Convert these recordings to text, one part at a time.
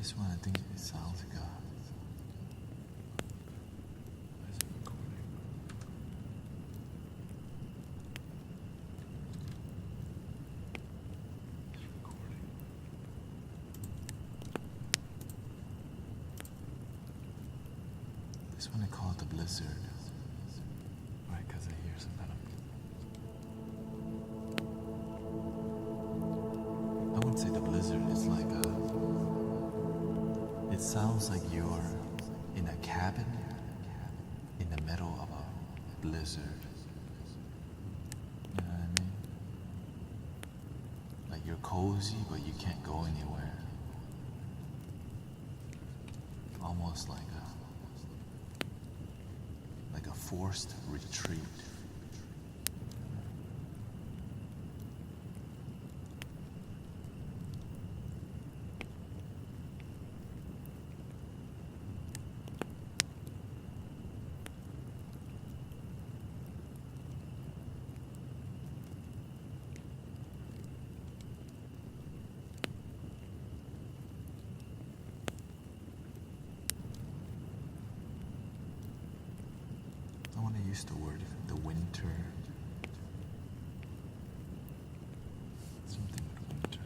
This one, I think it sounds like a... Is it recording? It's recording. This one I call it the blizzard. Right, because I hear some kind of... I wouldn't say the blizzard, it's like a... It sounds like you're in a cabin in the middle of a blizzard. You know what I mean? Like you're cozy, but you can't go anywhere. Almost like a forced retreat. I want to use the word the winter. Something with winter.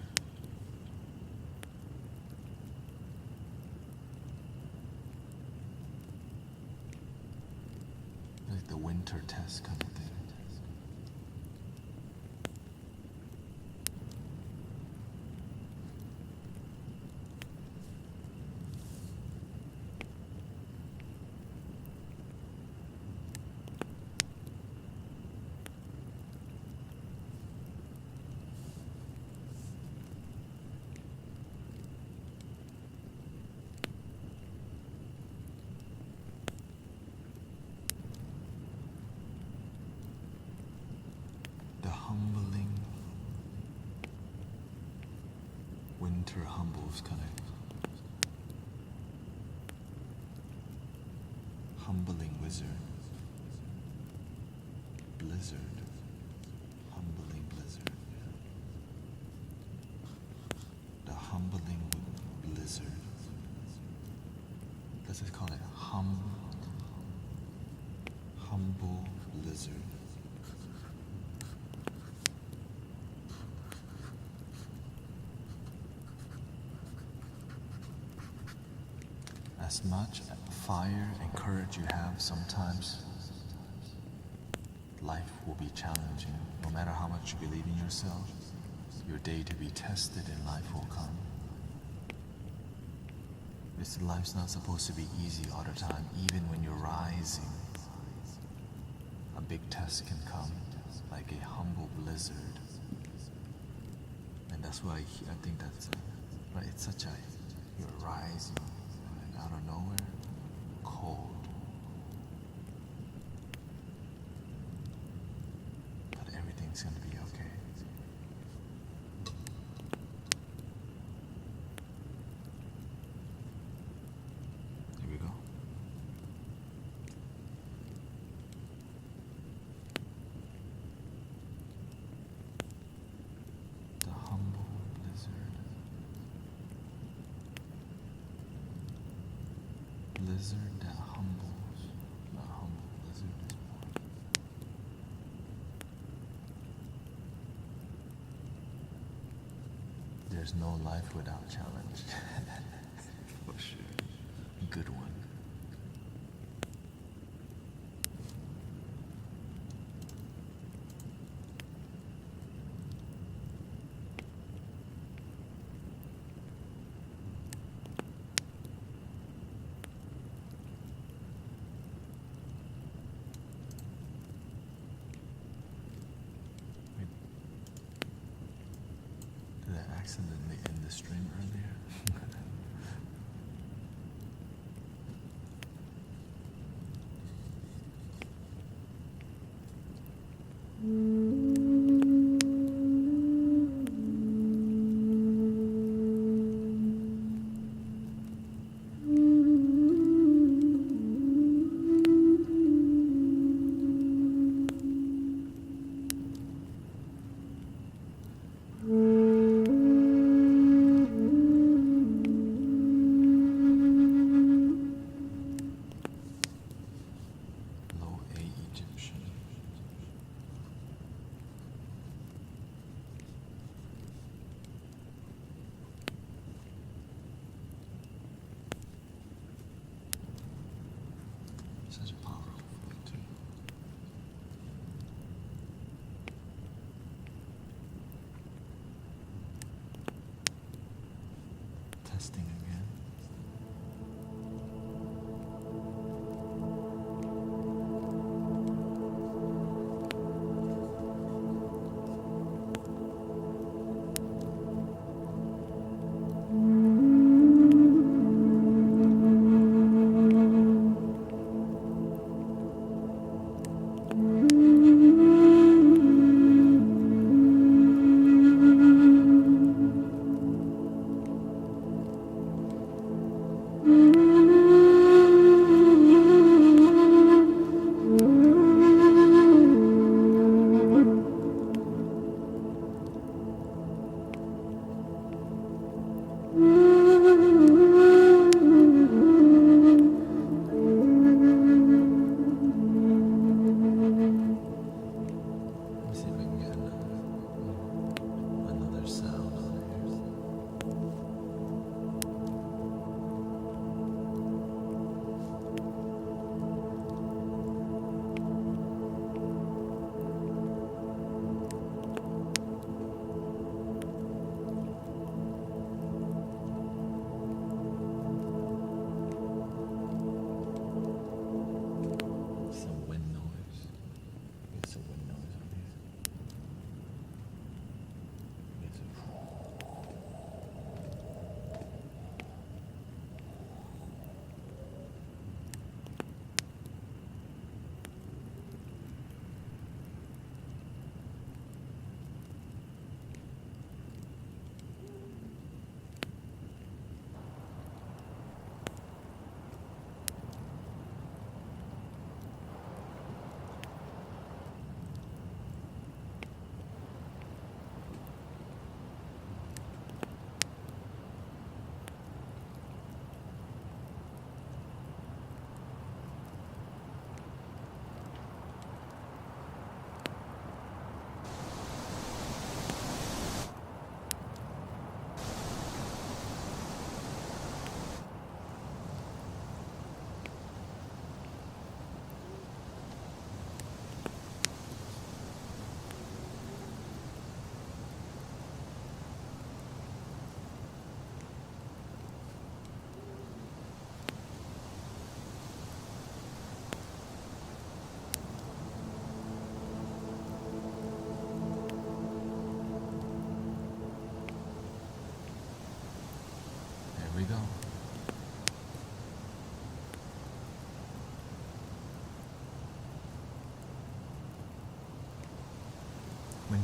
Like the winter test kind of thing. The humbling winter humbles kind of humbling wizard, blizzard, humbling blizzard, the humbling blizzard. Let's just call it humble blizzard. As much fire and courage you have, sometimes life will be challenging. No matter how much you believe in yourself, your day to be tested and life will come. This life's not supposed to be easy all the time. Even when you're rising, a big test can come, like a humble blizzard. And that's why I think that's right. It's such a, you're rising. Out of nowhere, cold. But everything's gonna be okay. Here we go. The humble blizzard. Blizzard that humbles, the humble blizzard is born. There's no life without challenge. For sure. Good one. Did I accidentally end the stream earlier?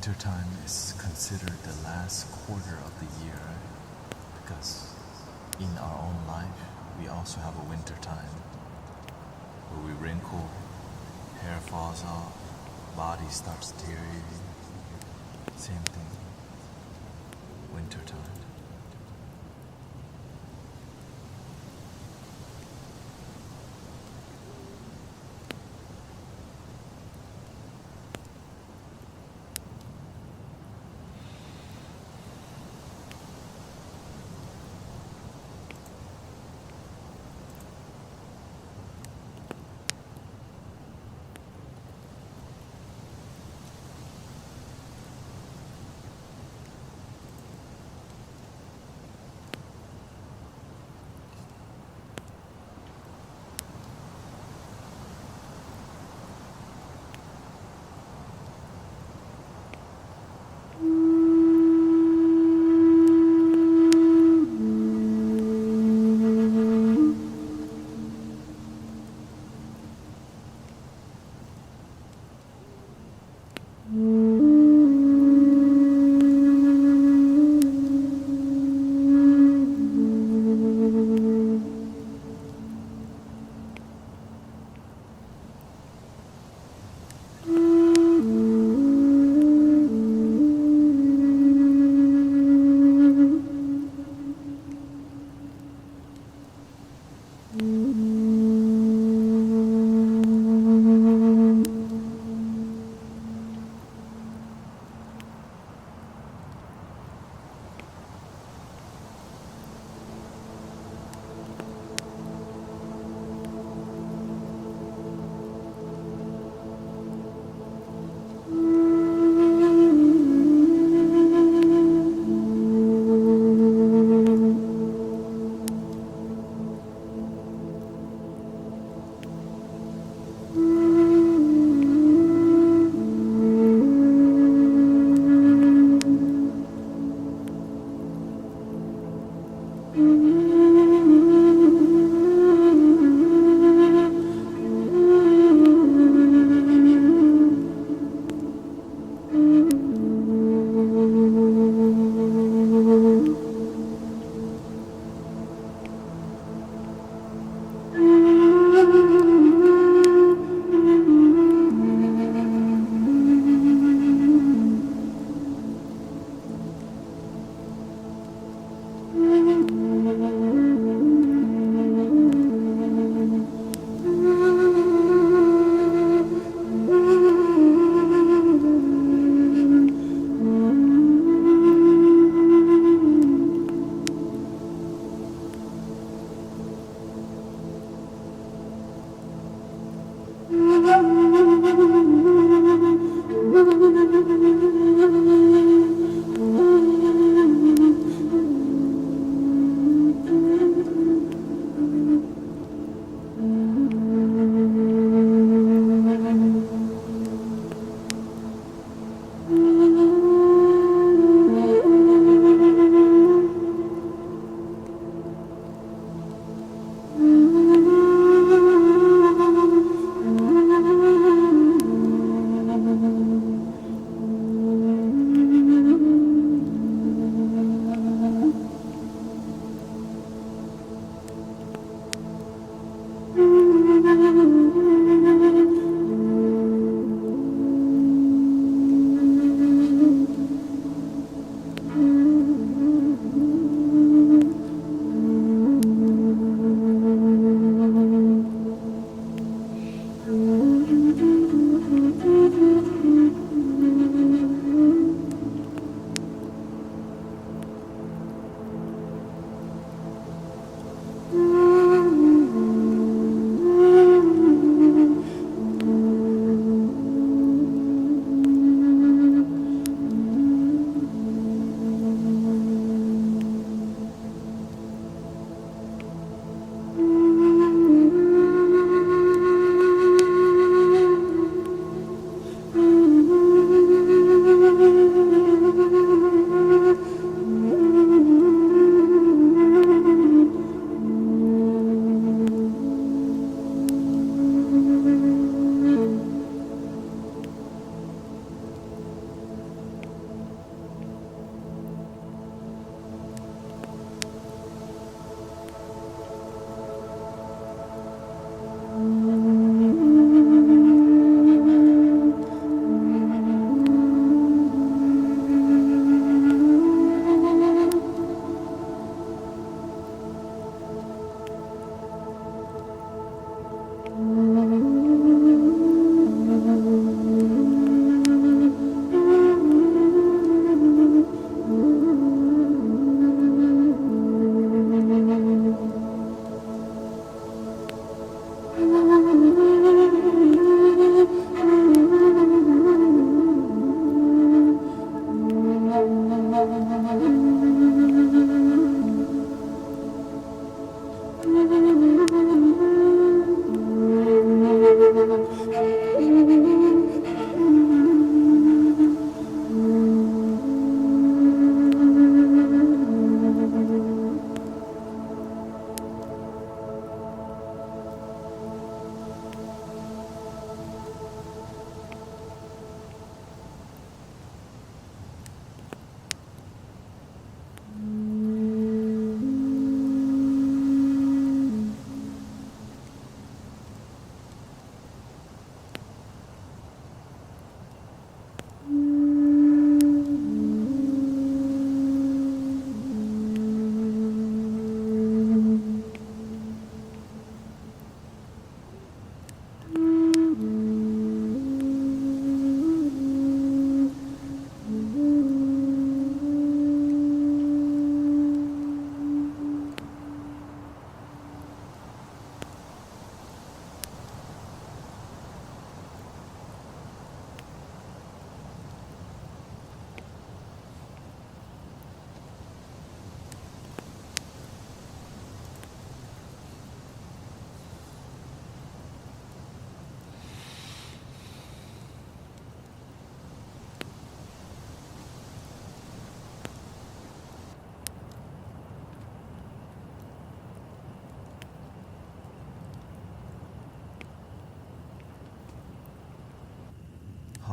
Wintertime is considered the last quarter of the year because in our own life we also have a winter time where we wrinkle, hair falls off, body starts deteriorating. Same thing. Wintertime.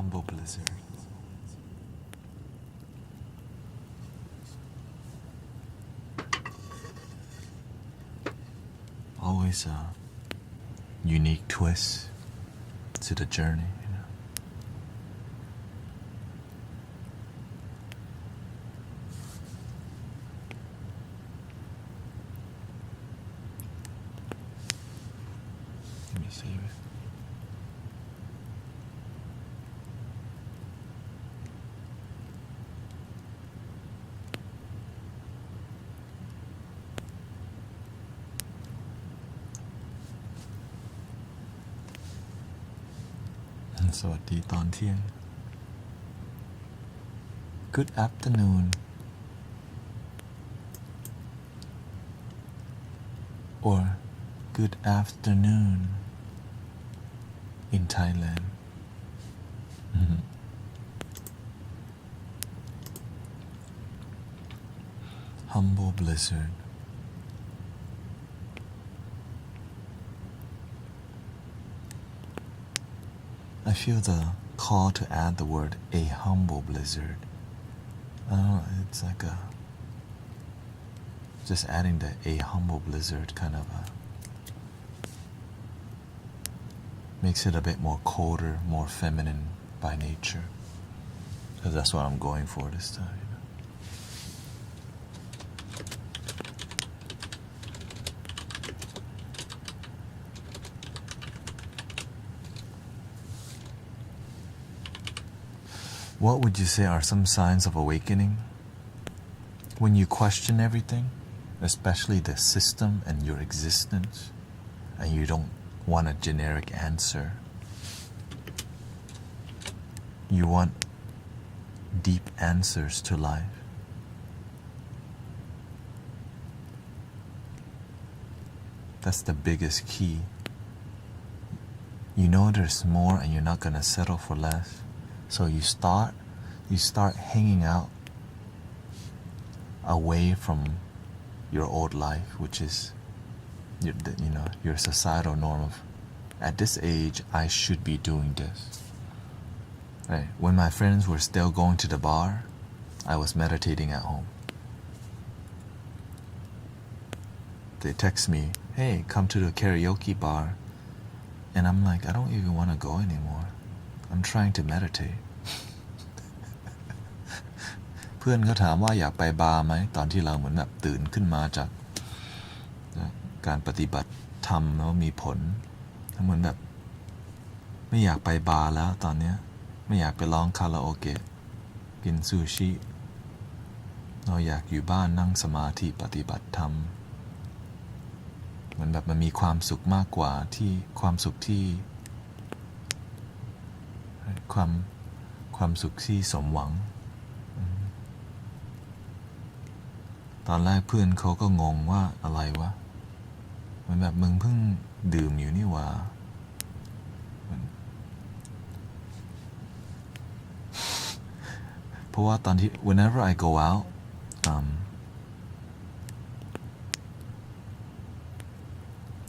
humble blizzard. Always a unique twist to the journey, you know. Let me save it.สวัสดีตอนเที่ยง Good afternoon or good afternoon in Thailand. Humble blizzard. I feel the call to add the word a humble blizzard. I don't know, it's like just adding the a humble blizzard kind of makes it a bit more colder, more feminine by nature. Because that's what I'm going for this time. What would you say are some signs of awakening? When you question everything, especially the system and your existence, and you don't want a generic answer. You want deep answers to life. That's the biggest key. You know there's more and you're not gonna settle for less. So you start hanging out away from your old life, which is your societal norm of, at this age I should be doing this. Right? When my friends were still going to the bar, I was meditating at home. They text me, hey, come to the karaoke bar. And I'm like, I don't even want to go anymore. I'm trying to meditate. เพื่อนเขาถามว่าอยากไปบาร์ไหมตอนที่เราเหมือนแบบตื่นขึ้นมาจากการปฏิบัติธรรมแล้วมีผลเหมือนแบบไม่อยากไปบาร์แล้วตอนเนี้ยไม่อยากไปร้องคาราโอเกะกินซูชิเราอยากอยู่บ้านนั่งสมาธิปฏิบัติธรรมเหมือนแบบมันมีความสุขมากกว่าที่ความสุขที่ความสุขที่สมหวังตอนแรกเพื่อนเขาก็งงว่าอะไรวะเหมือนแบบมึงเพิ่งดื่มอยู่นี่หว่าเพราะว่าตอนที่ whenever I go out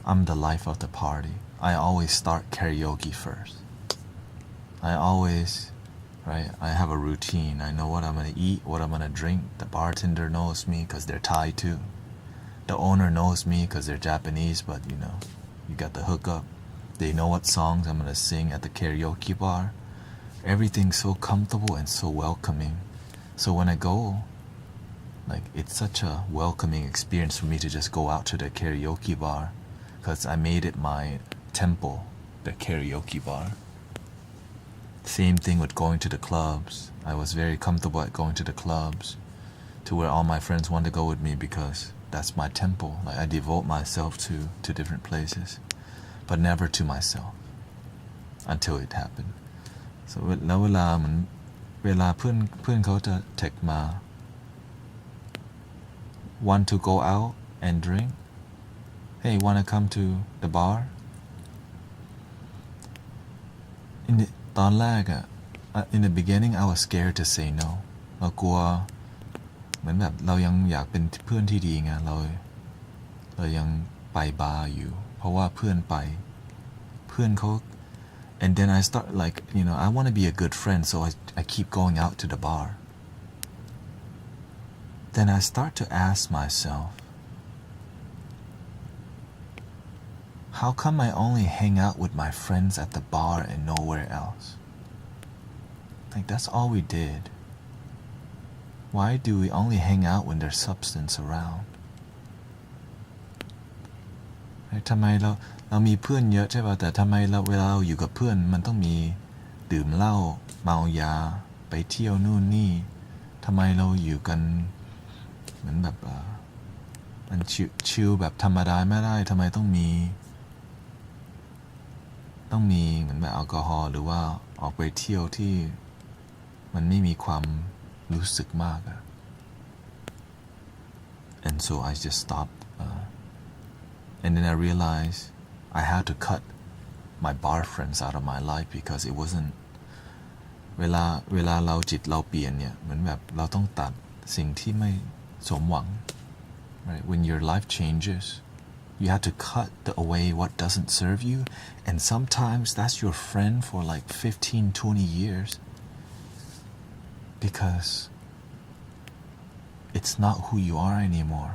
I'm the life of the party. I always start karaoke first. I always, right, I have a routine. I know what I'm going to eat, what I'm going to drink. The bartender knows me because they're Thai too. The owner knows me because they're Japanese, but you got the hookup. They know what songs I'm going to sing at the karaoke bar. Everything's so comfortable and so welcoming. So when I go, like, it's such a welcoming experience for me to just go out to the karaoke bar because I made it my temple, the karaoke bar. Same thing with going to the clubs. I was very comfortable at going to the clubs to where all my friends want to go with me because that's my temple. Like, I devote myself to different places, but never to myself until it happened. So แล้วเวลาเหมือนเวลาเพื่อนเขาจะเทคมา want to go out and drink, hey, wanna come to the bar? ตอนแรกอะ in the beginning I was scared to say no. เรากลัวเหมือนแบบเรายังอยากเป็นเพื่อนที่ดีไงเรายังไปบาร์อยู่เพราะว่าเพื่อนไปเพื่อนเขา And then I start like, I want to be a good friend, so I keep going out to the bar. Then I start to ask myself, how come I only hang out with my friends at the bar and nowhere else? Like, that's all we did. Why do we only hang out when there's substance around? ทำไมเรามีเพื่อนเยอะใช่ป่ะแต่ทำไมเวลาเราอยู่กับเพื่อนมันต้องมีดื่มเหล้าเมายาไปเที่ยวนู่นนี่ทำไมเราอยู่กันเหมือนแบบมันชิลแบบธรรมดาไม่ได้ทำไมต้องมีเหมือนแบบแอลกอฮอล์หรือว่าออกไปเที่ยวที่มันไม่มีความรู้สึกมากอะ and so I just stopped and then I realized I had to cut my bar friends out of my life because it wasn't เวลาเราจิตเราเปลี่ยนเนี่ยเหมือนแบบเราต้องตัดสิ่งที่ไม่สมหวัง right when your life changes you have to cut away what doesn't serve you and sometimes that's your friend for like 15-20 years because it's not who you are anymore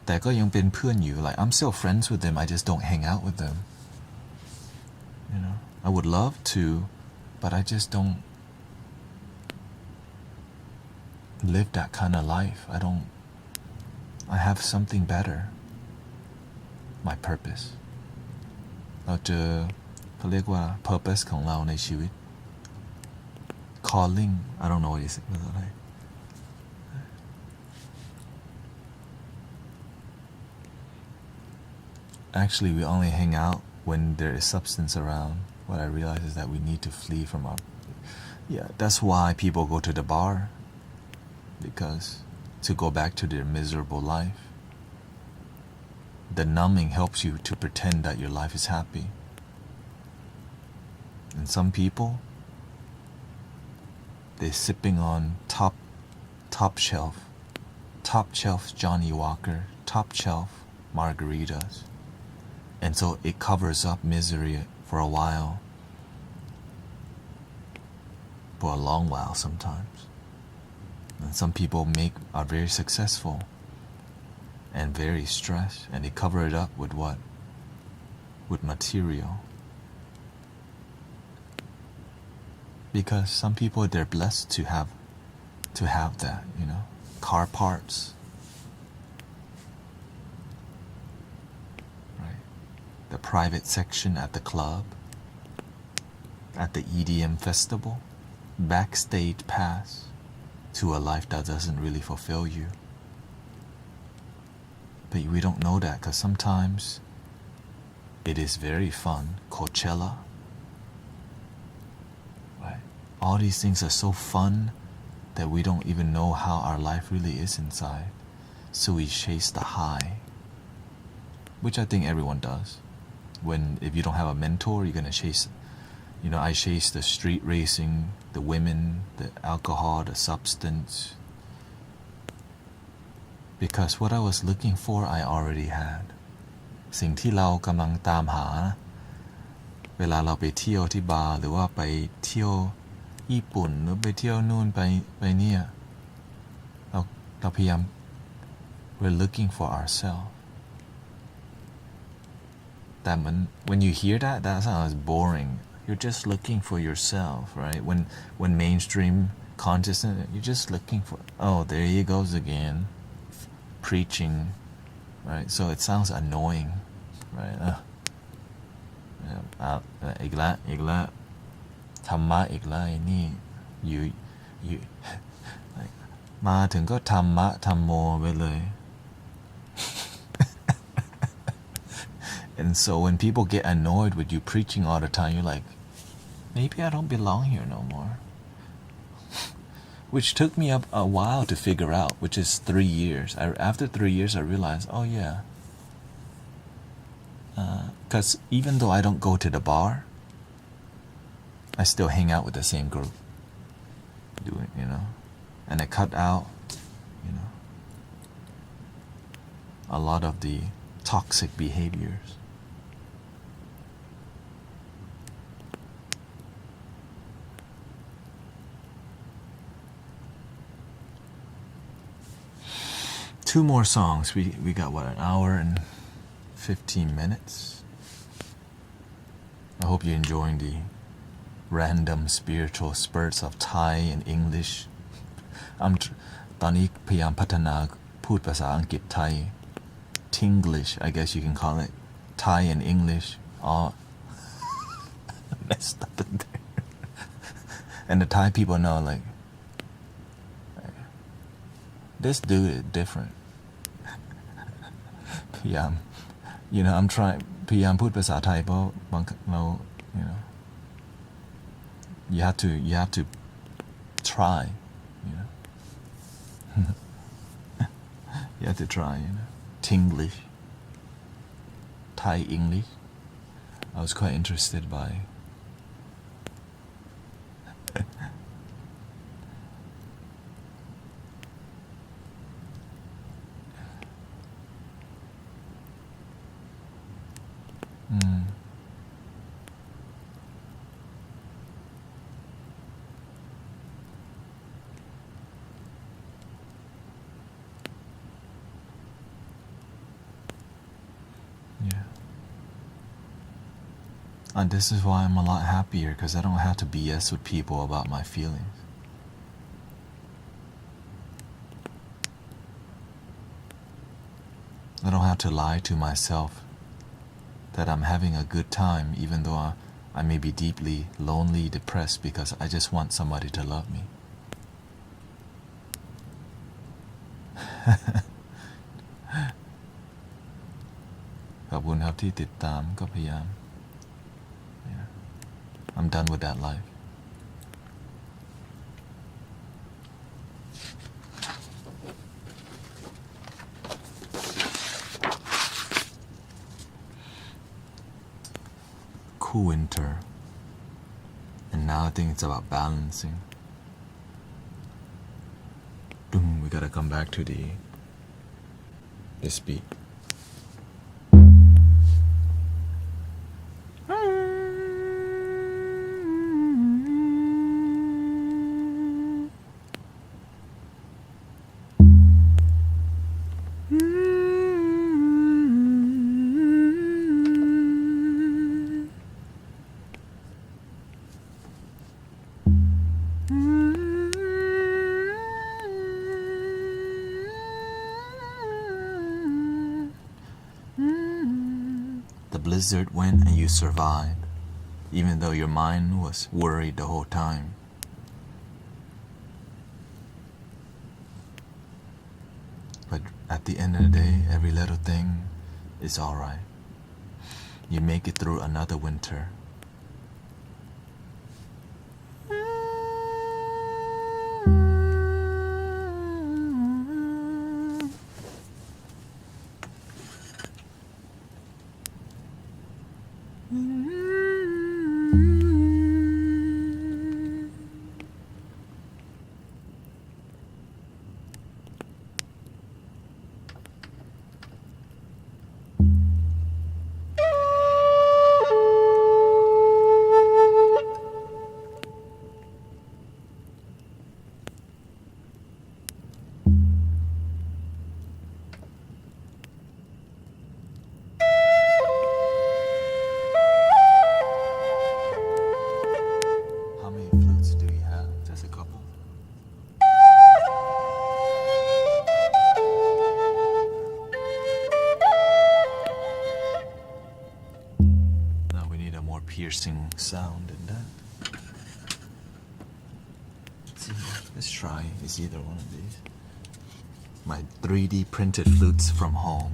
แต่ก็ยังเป็นเพื่อนอยู่ like I'm still friends with them I just don't hang out with them I would love to but I just don't live that kind of life I have something better my purpose เราเจอเขาเรียกว่า purpose ของเราในชีวิต calling I don't know what you say ภาษาไทยActually, we only hang out when there is substance around. What I realize is that we need to flee from our... Yeah, that's why people go to the bar. Because to go back to their miserable life. The numbing helps you to pretend that your life is happy. And some people, they're sipping on top shelf Johnny Walker, top shelf margaritas. And so it covers up misery for a while. For a long while sometimes. And some people are very successful and very stressed and they cover it up with what? With material. Because some people they're blessed to have that, car parts. The private section at the club, at the EDM festival, backstage pass to a life that doesn't really fulfill you. But we don't know that because sometimes it is very fun. Coachella, right? All these things are so fun that we don't even know how our life really is inside. So we chase the high, which I think everyone does. If you don't have a mentor, you're gonna chase, I chase the street racing, the women, the alcohol, the substance. Because what I was looking for, I already had. สิ่งที่เรากำลังตามหาเวลาเราไปเที่ยวที่บาร์หรือว่าไปเที่ยวญี่ปุ่นหรือไปเที่ยวนู่นไปเนี่ยเราพยายาม we're looking for ourselves. When you hear that sounds boring. You're just looking for yourself, right? When mainstream consciousness, you're just looking for, oh, there he goes again, preaching, right? So it sounds annoying, right? อีกแล้วธรรมะอีกแล้วนี่อยู่มาถึงก็ธรรมะธรรมโมไปเลย And so when people get annoyed with you preaching all the time, you're like, maybe I don't belong here no more. Which took me a while to figure out, which is 3 years. After 3 years, I realized, oh yeah. Because even though I don't go to the bar, I still hang out with the same group. And I cut out, a lot of the toxic behaviors. Two more songs. We got what, an hour and 15 minutes. I hope you're enjoying the random spiritual spurts of Thai and English. ตอนนี้พยายามพัฒนาพูดภาษาอังกฤษไทย Tinglish, I guess you can call it. Thai and English all messed up in there. And the Thai people know, like, this dude is different. พยายาม I'm trying พยายามพูดภาษาไทยเพราะบางเรา you have to try, you have to try, Tinglish, Thai English. I was quite interested by yeah. And this is why I'm a lot happier, because I don't have to BS with people about my feelings. I don't have to lie to myself that I'm having a good time, even though I may be deeply lonely, depressed, because I just want somebody to love me. ขอบคุณครับที่ติดตามก็พยายาม I'm done with that life. Cool winter, and now I think it's about balancing. We gotta come back to this beat. The blizzard went and you survived, even though your mind was worried the whole time. But at the end of the day, every little thing is alright. You make it through another winter. Piercing sound in that. Let's try. It's either one of these. My 3D printed flutes from home.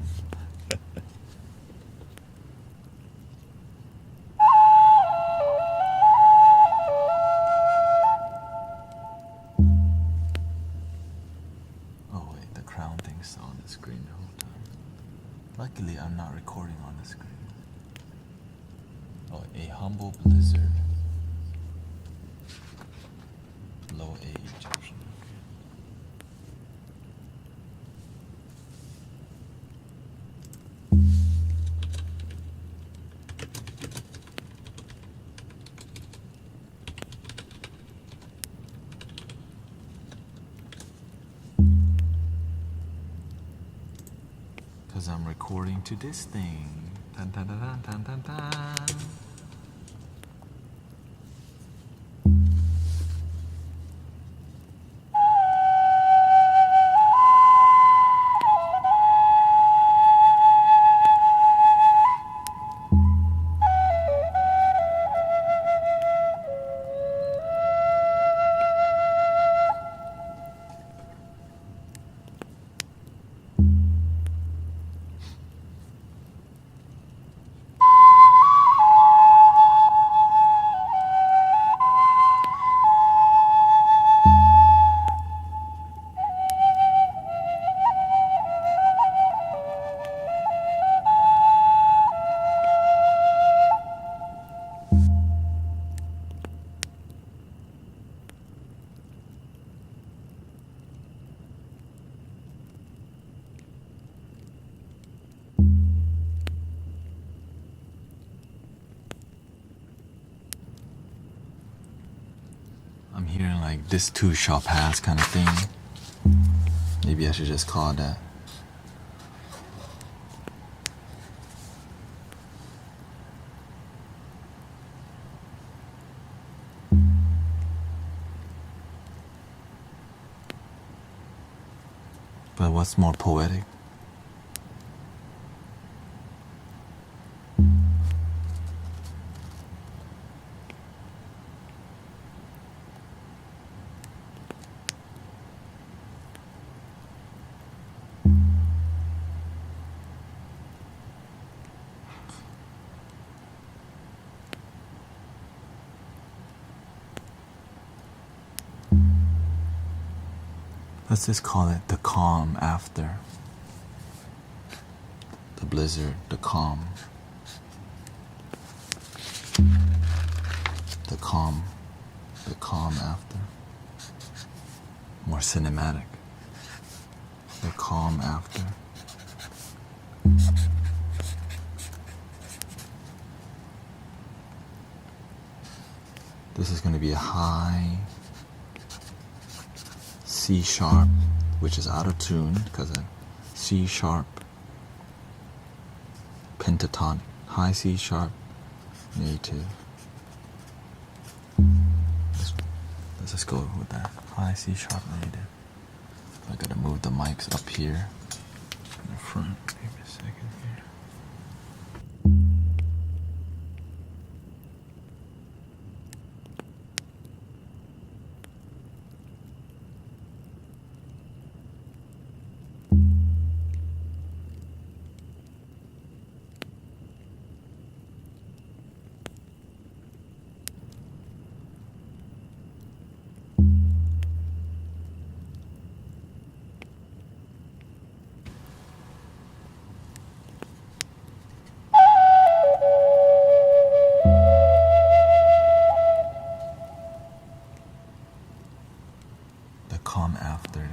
Oh wait, the crown thing's on the screen the whole time. Luckily, I'm not recording on the screen. Oh, a humble blizzard. Low age option. Okay. because I'm recording to this thing. Tan, tan, tan, tan, tan, tan. I'm hearing like this too shall pass kind of thing. Maybe I should just call it that. But what's more poetic? Let's just call it the calm after. The blizzard, the calm. The calm after. More cinematic. The calm after. This is going to be a high C sharp, which is out of tune because of C sharp pentatonic, high C sharp native. Let's just go with that high C sharp native. I gotta move the mics up here in the front. Give me a second here. Calm after.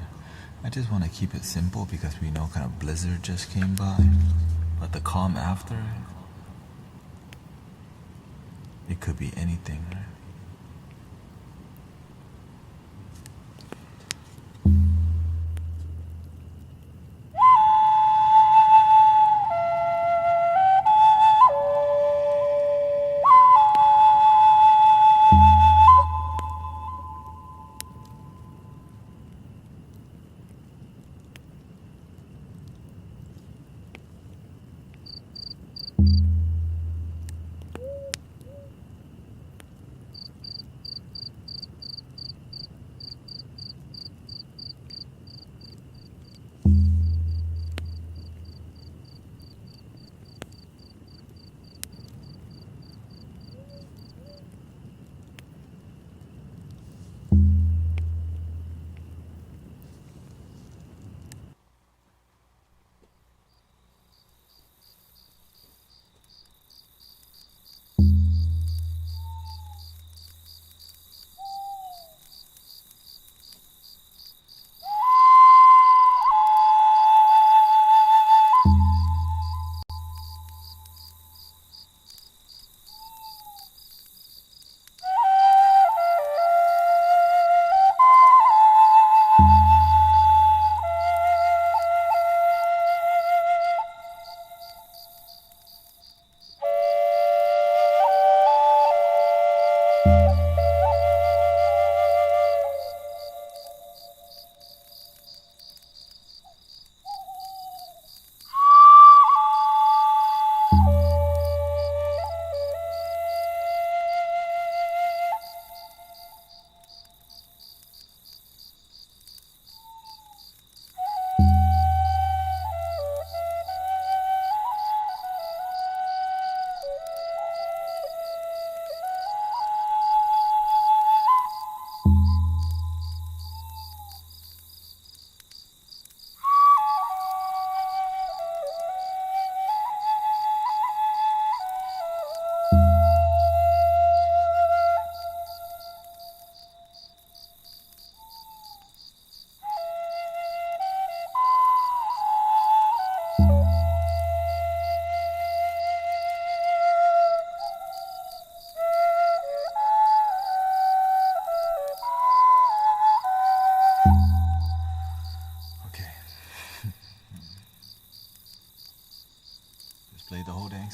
I just want to keep it simple because we know kind of blizzard just came by. But the calm after, it could be anything, right?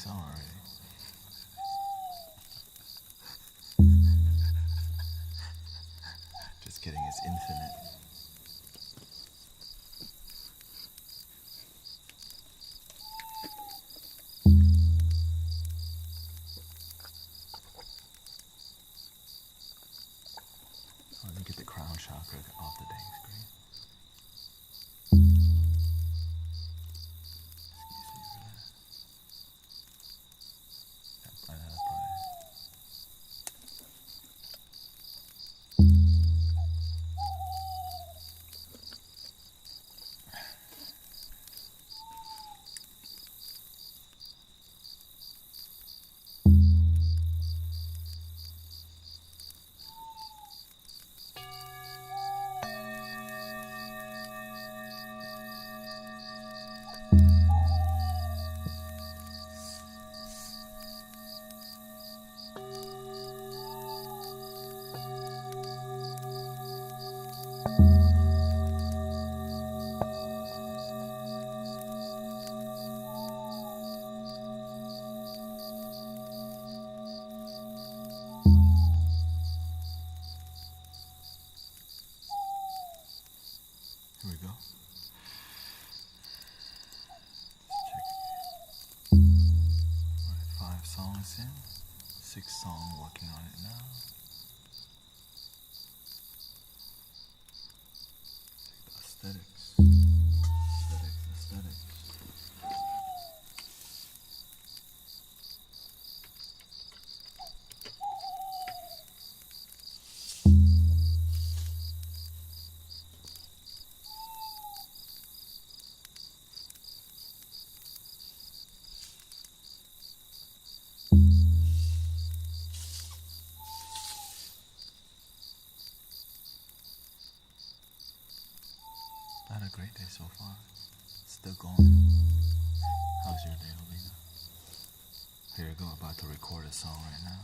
song already. Just kidding, it's infinite. So let me get the crown chakra off the dang screen. Excuse me for that. That's probably. Here we go. Check it. Alright, 5 songs in. 6 songs working on it now. Aesthetics. Aesthetics. Had a great day so far. Still going. How's your day, Olina? Here we go, about to record a song right now.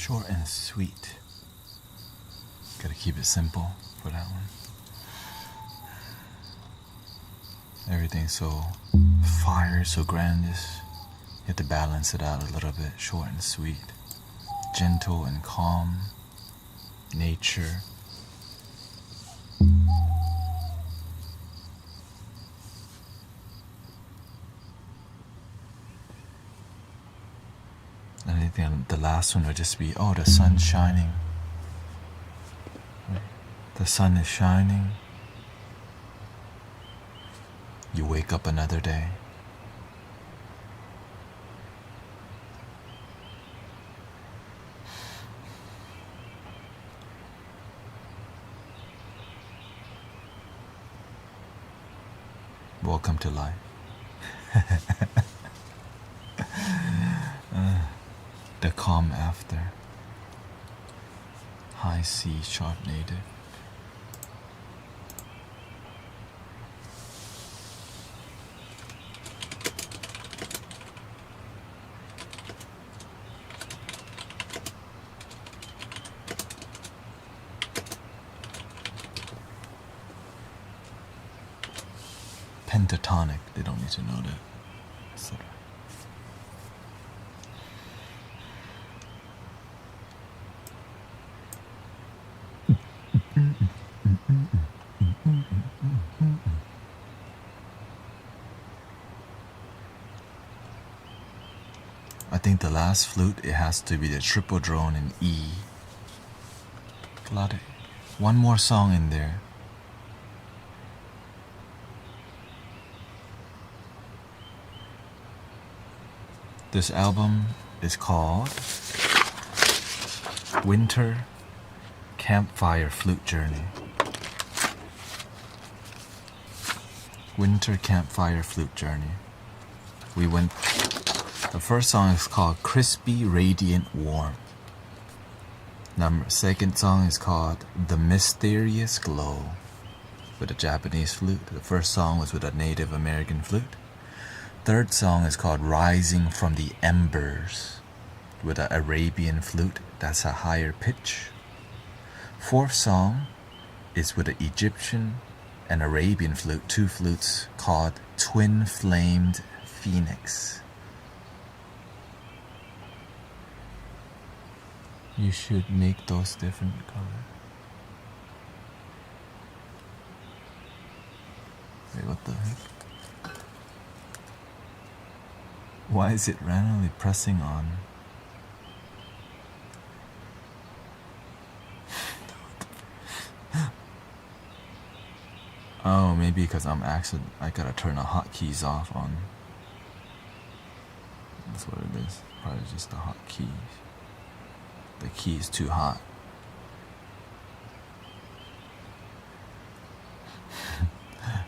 Short and sweet. Gotta keep it simple for that one. Everything's so fire, so grandiose. You have to balance it out a little bit. Short and sweet. Gentle and calm. Nature. And I think the last one would just be, oh, the sun's shining. The sun is shining. You wake up another day. Welcome to life. The calm after. High C sharp native. Pentatonic, they don't need to know that, etc. I think the last flute, it has to be the triple drone in E. One more song in there. This album is called Winter Campfire Flute Journey. Winter Campfire Flute Journey. The first song is called Crispy, Radiant, Warm. Second song is called The Mysterious Glow with a Japanese flute. The first song was with a Native American flute. Third song is called Rising from the Embers with an Arabian flute. That's a higher pitch. Fourth song is with an Egyptian and Arabian flute, two flutes called Twin Flamed Phoenix. You should make those different colors. Wait, what the heck? Why is it randomly pressing on? Oh, maybe because I gotta turn the hotkeys off on. That's what it is. Probably just the hotkeys. The key is too hot.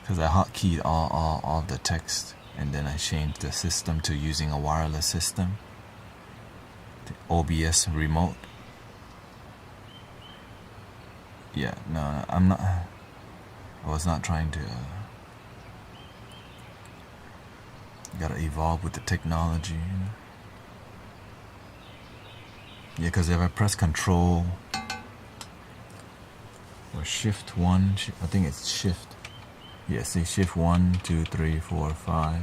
Because I hotkeyed all the text. And then I changed the system to using a wireless system, the OBS remote. Yeah, no, I'm not. I was not trying to. You gotta evolve with the technology. You know? Yeah, because if I press Control or Shift 1, I think it's Shift. Yeah, say Shift 1, 2, 3, 4, 5.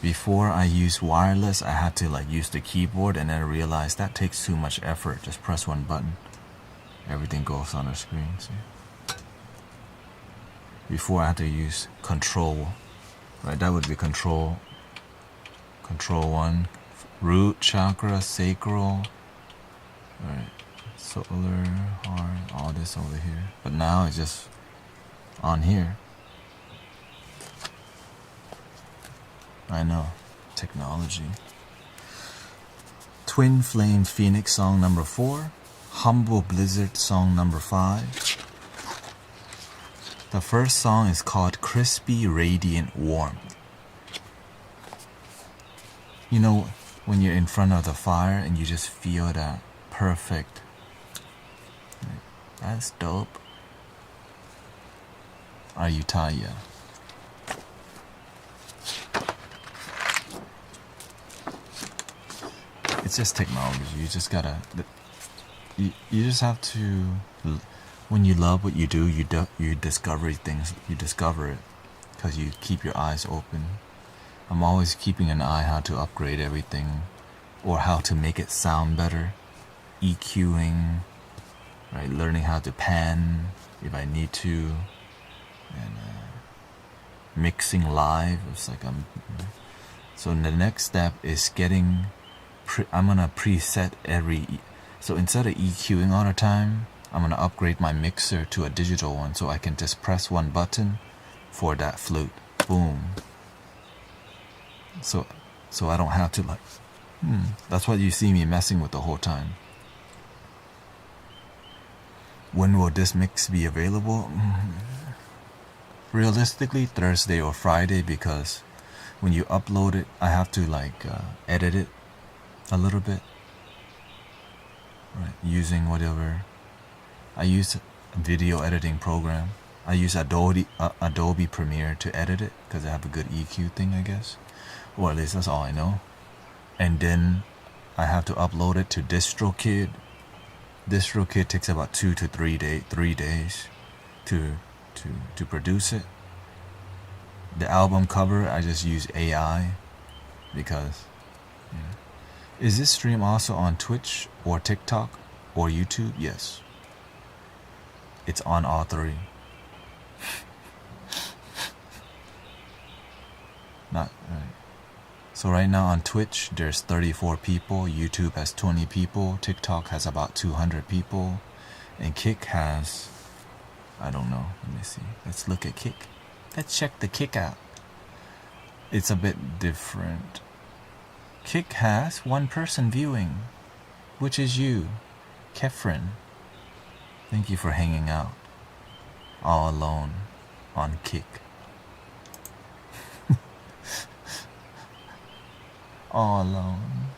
Before I use wireless, I had to use the keyboard, and then I realized that takes too much effort. Just press one button. Everything goes on the screen. See? Before I had to use Control. Right, that would be Control 1. Root, chakra, sacral. Right. Solar, heart, all this over here. But now it's just on here. I know, technology. Twin Flame Phoenix song number 4. Humble Blizzard song number 5. The first song is called Crispy, Radiant, Warm. You know, when you're in front of the fire and you just feel that perfect. That's dope. Ayutthaya. it's just technology. You just gotta, you just have to, when you love what you do, you discover things, you discover it, because you keep your eyes open. I'm always keeping an eye how to upgrade everything, or how to make it sound better, EQing, right, learning how to pan if I need to, and mixing live. It's like so the next step is getting, I'm gonna preset so instead of EQing all the time, I'm gonna upgrade my mixer to a digital one, so I can just press one button for that flute, boom. So I don't have to like, that's what you see me messing with the whole time. When will this mix be available? Realistically, Thursday or Friday, because when you upload it, I have to like edit it a little bit, right? Using whatever I use, a video editing program. I use Adobe Premiere to edit it because I have a good EQ thing, I guess, or at least that's all I know. And then I have to upload it to DistroKid. DistroKid takes about 2 to 3 days to produce it. The album cover, I just use AI because, Is this stream also on Twitch or TikTok or YouTube? Yes. It's on all three. Not right. So right now on Twitch, there's 34 people. YouTube has 20 people. TikTok has about 200 people. And Kick has, I don't know. Let me see. Let's look at Kick. Let's check the Kick out. It's a bit different. Kick has one person viewing, which is you, Kefren. Thank you for hanging out all alone on Kick. All alone.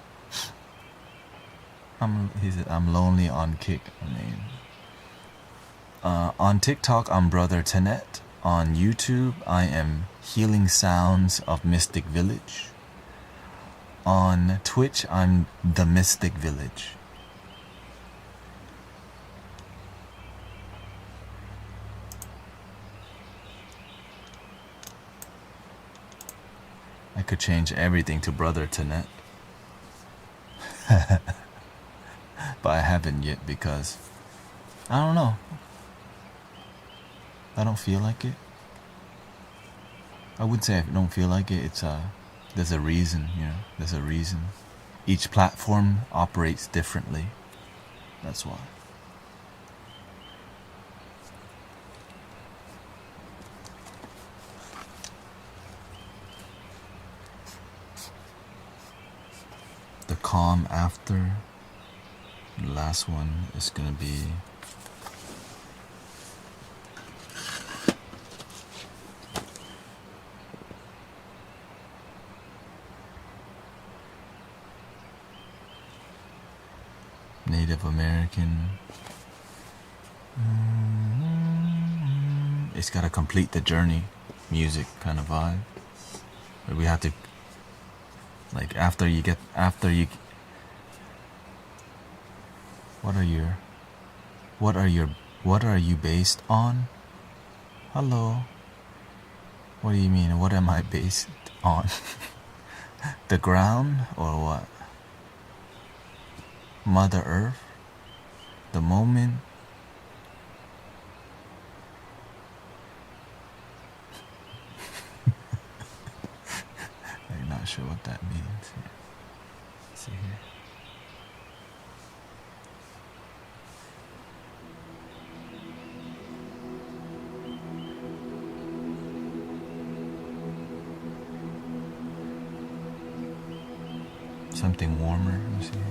He said, I'm lonely on Kick. I mean, on TikTok, I'm Brother Tanettaout. On YouTube, I am Healing Sounds of Mystic Village. On Twitch, I'm The Mystic Village. I could change everything to Brother Tanettaout. But I haven't yet because I don't know. I don't feel like it. I would say I don't feel like it. It's there's a reason, there's a reason. Each platform operates differently. That's why. The calm after the last one is gonna be Native American. It's gotta complete the journey music kind of vibe. But we have to, like, what are you based on? Hello. What do you mean? What am I based on? The ground or what? Mother Earth? The moment? I'm not sure what that means. Let's see here. Something warmer. Let me see here.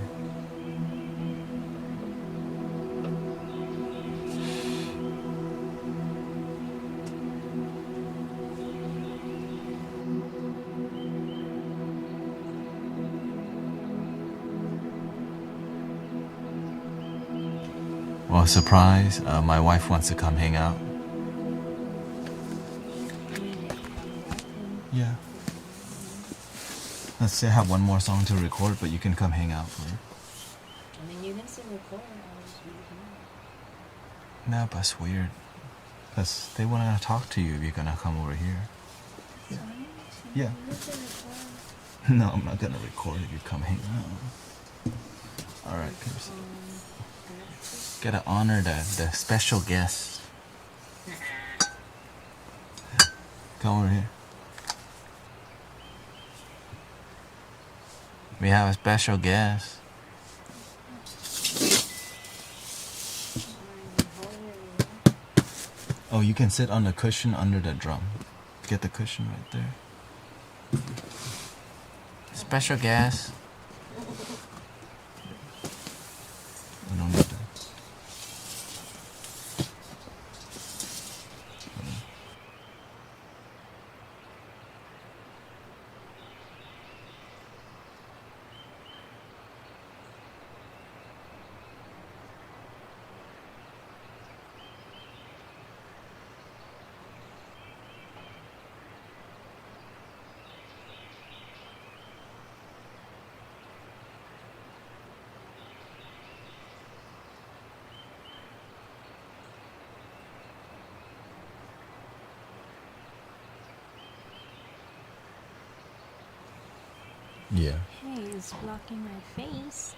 Well, surprise, my wife wants to come hang out. Yeah. Let's say I have one more song to record, but you can come hang out for it. I mean, you can still record. I'll just be here. No, but it's weird. Because they want to talk to you if you're going to come over here. Yeah. Yeah. No, I'm not going to record if you come hang out. Alright, gotta honor the special guest. Come over here. We have a special guest. Oh, you can sit on the cushion under the drum. Get the cushion right there. Special guest. I don't need that. Yeah. Hey, it's blocking my face.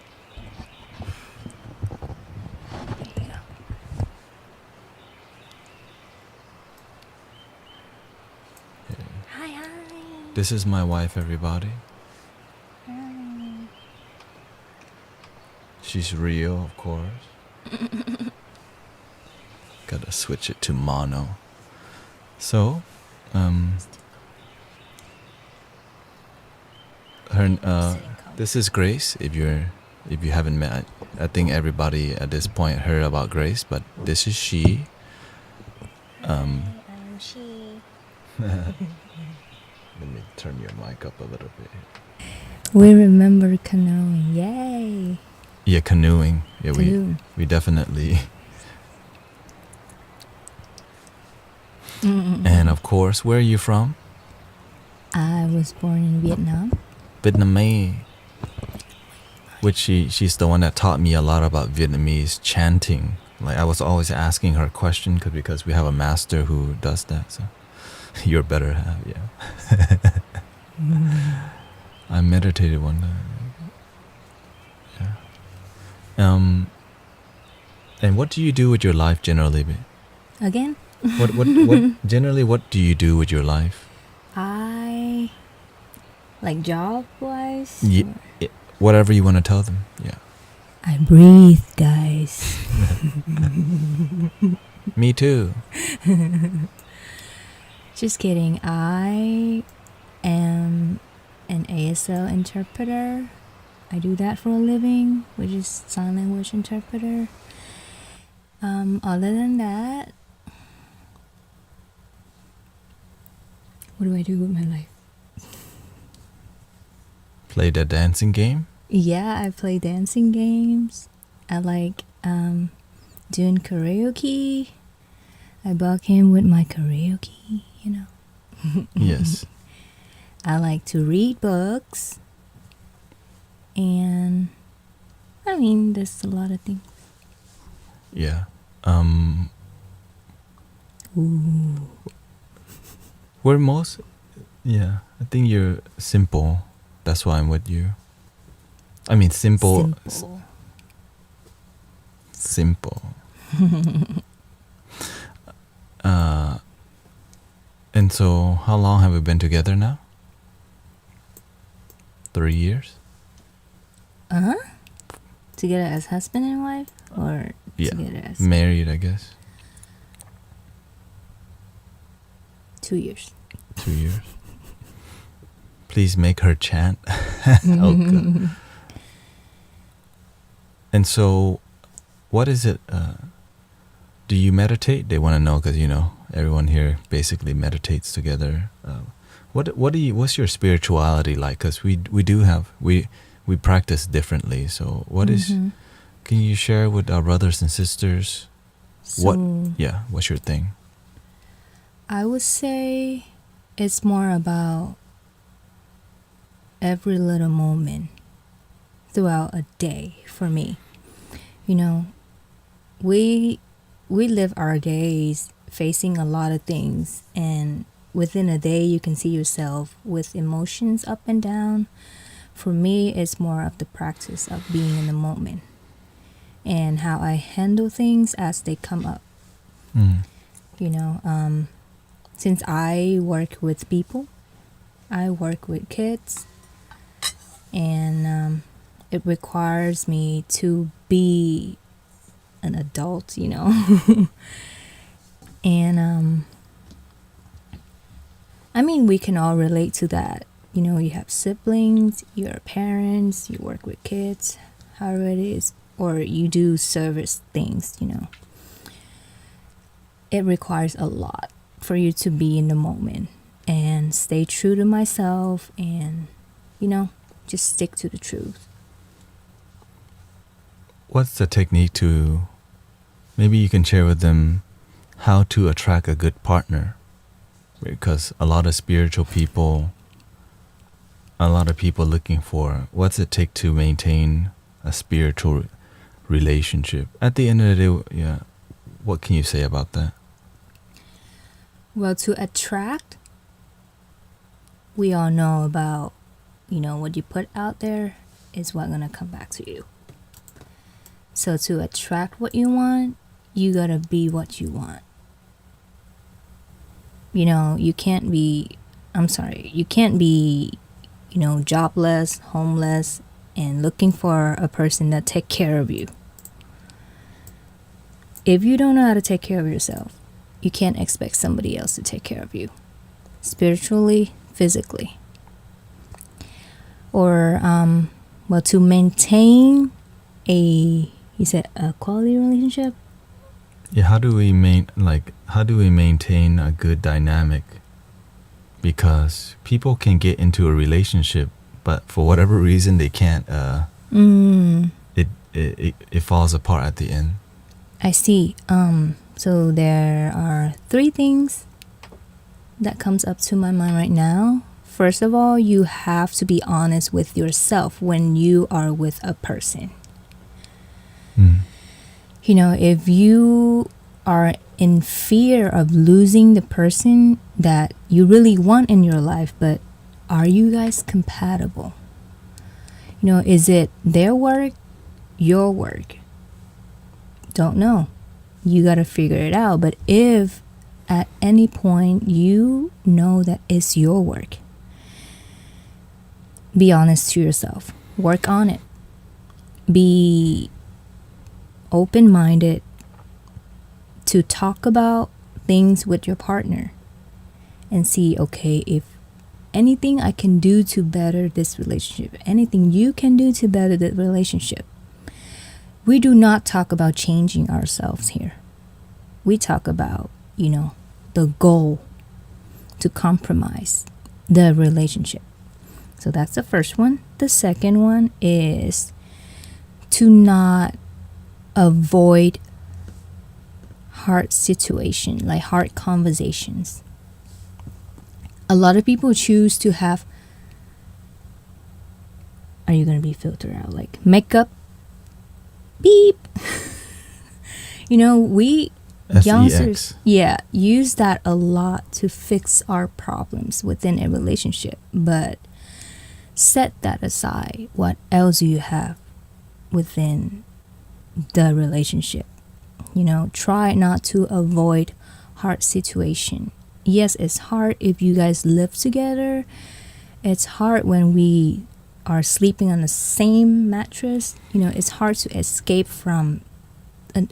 Hi. This is my wife, everybody. Hi. She's real, of course. Gotta switch it to mono. So, this is Grace. If you haven't met, I think everybody at this point heard about Grace, but this is she. I'm she. Let me turn your mic up a little bit. We remember canoeing. Yay! Yeah, canoeing. Yeah, Canoe. we definitely. And of course, where are you from? I was born in Vietnam. Vietnamese. Which she's the one that taught me a lot about Vietnamese chanting. Like I was always asking her a question because we have a master who does that. So you're better half, yeah. I meditated one time. Yeah. And what do you do with your life generally? Again? What generally what do you do with your life? I like job wise. Yeah, whatever you want to tell them. Yeah. I breathe, guys. Me too. Just kidding. I am an ASL interpreter. I do that for a living, which is sign language interpreter. Other than that, what do I do with my life? Play the dancing game? Yeah, I play dancing games. I like doing karaoke. I bug him with my karaoke, you know. Yes. I like to read books. And I mean, there's a lot of things. Yeah. Ooh. We're most, yeah, I think you're simple. That's why I'm with you. I mean, simple. Simple. And so, how long have we been together now? 3 years? Together as husband and wife? Or Yeah, together as... married, I guess. 2 years. 2 years. Please make her chant. Oh, God. And so, what is it? Do you meditate? They want to know because, you know, everyone here basically meditates together. What's your spirituality like? Because we practice differently. So what is? Can you share with our brothers and sisters? So, what's your thing? I would say it's more about every little moment throughout a day for me. You know, we live our days facing a lot of things, and within a day you can see yourself with emotions up and down. For me, it's more of the practice of being in the moment and how I handle things as they come up. You know, since I work with people, I work with kids, and it requires me to be an adult, you know. And I mean, we can all relate to that. You know, you have siblings, you're parents, you work with kids, however it is, or you do service things, you know. It requires a lot for you to be in the moment and stay true to myself and, you know, just stick to the truth. What's the technique to, maybe you can share with them how to attract a good partner? Because a lot of spiritual people, a lot of people looking for, what's it take to maintain a spiritual relationship? At the end of the day, yeah, what can you say about that? Well, to attract, we all know about, you know, what you put out there is what's going to come back to you. So to attract what you want, you got to be what you want. You know, you can't be, you know, jobless, homeless, and looking for a person that take care of you. If you don't know how to take care of yourself, you can't expect somebody else to take care of you, spiritually, physically. Or, well, to maintain a quality relationship? Yeah, how do we maintain a good dynamic? Because people can get into a relationship, but for whatever reason they can't. It falls apart at the end. I see. So there are 3 things that comes up to my mind right now. First of all, you have to be honest with yourself when you are with a person. You know, if you are in fear of losing the person that you really want in your life, but are you guys compatible? You know, is it their work, your work? Don't know. You got to figure it out. But if at any point you know that it's your work, be honest to yourself. Work on it. Be open-minded to talk about things with your partner and see, okay, if anything I can do to better this relationship, anything you can do to better the relationship. We do not talk about changing ourselves here. We talk about, you know, the goal to compromise the relationship. So that's the first one. The second one is to not avoid hard situation, like hard conversations. A lot of people choose to have, are you going to be filtered out? Like makeup, beep. You know, we youngsters, use that a lot to fix our problems within a relationship. But set that aside. What else do you have within the relationship? You know, try not to avoid hard situation. Yes, it's hard if you guys live together. It's hard when we are sleeping on the same mattress. You know, it's hard to escape from an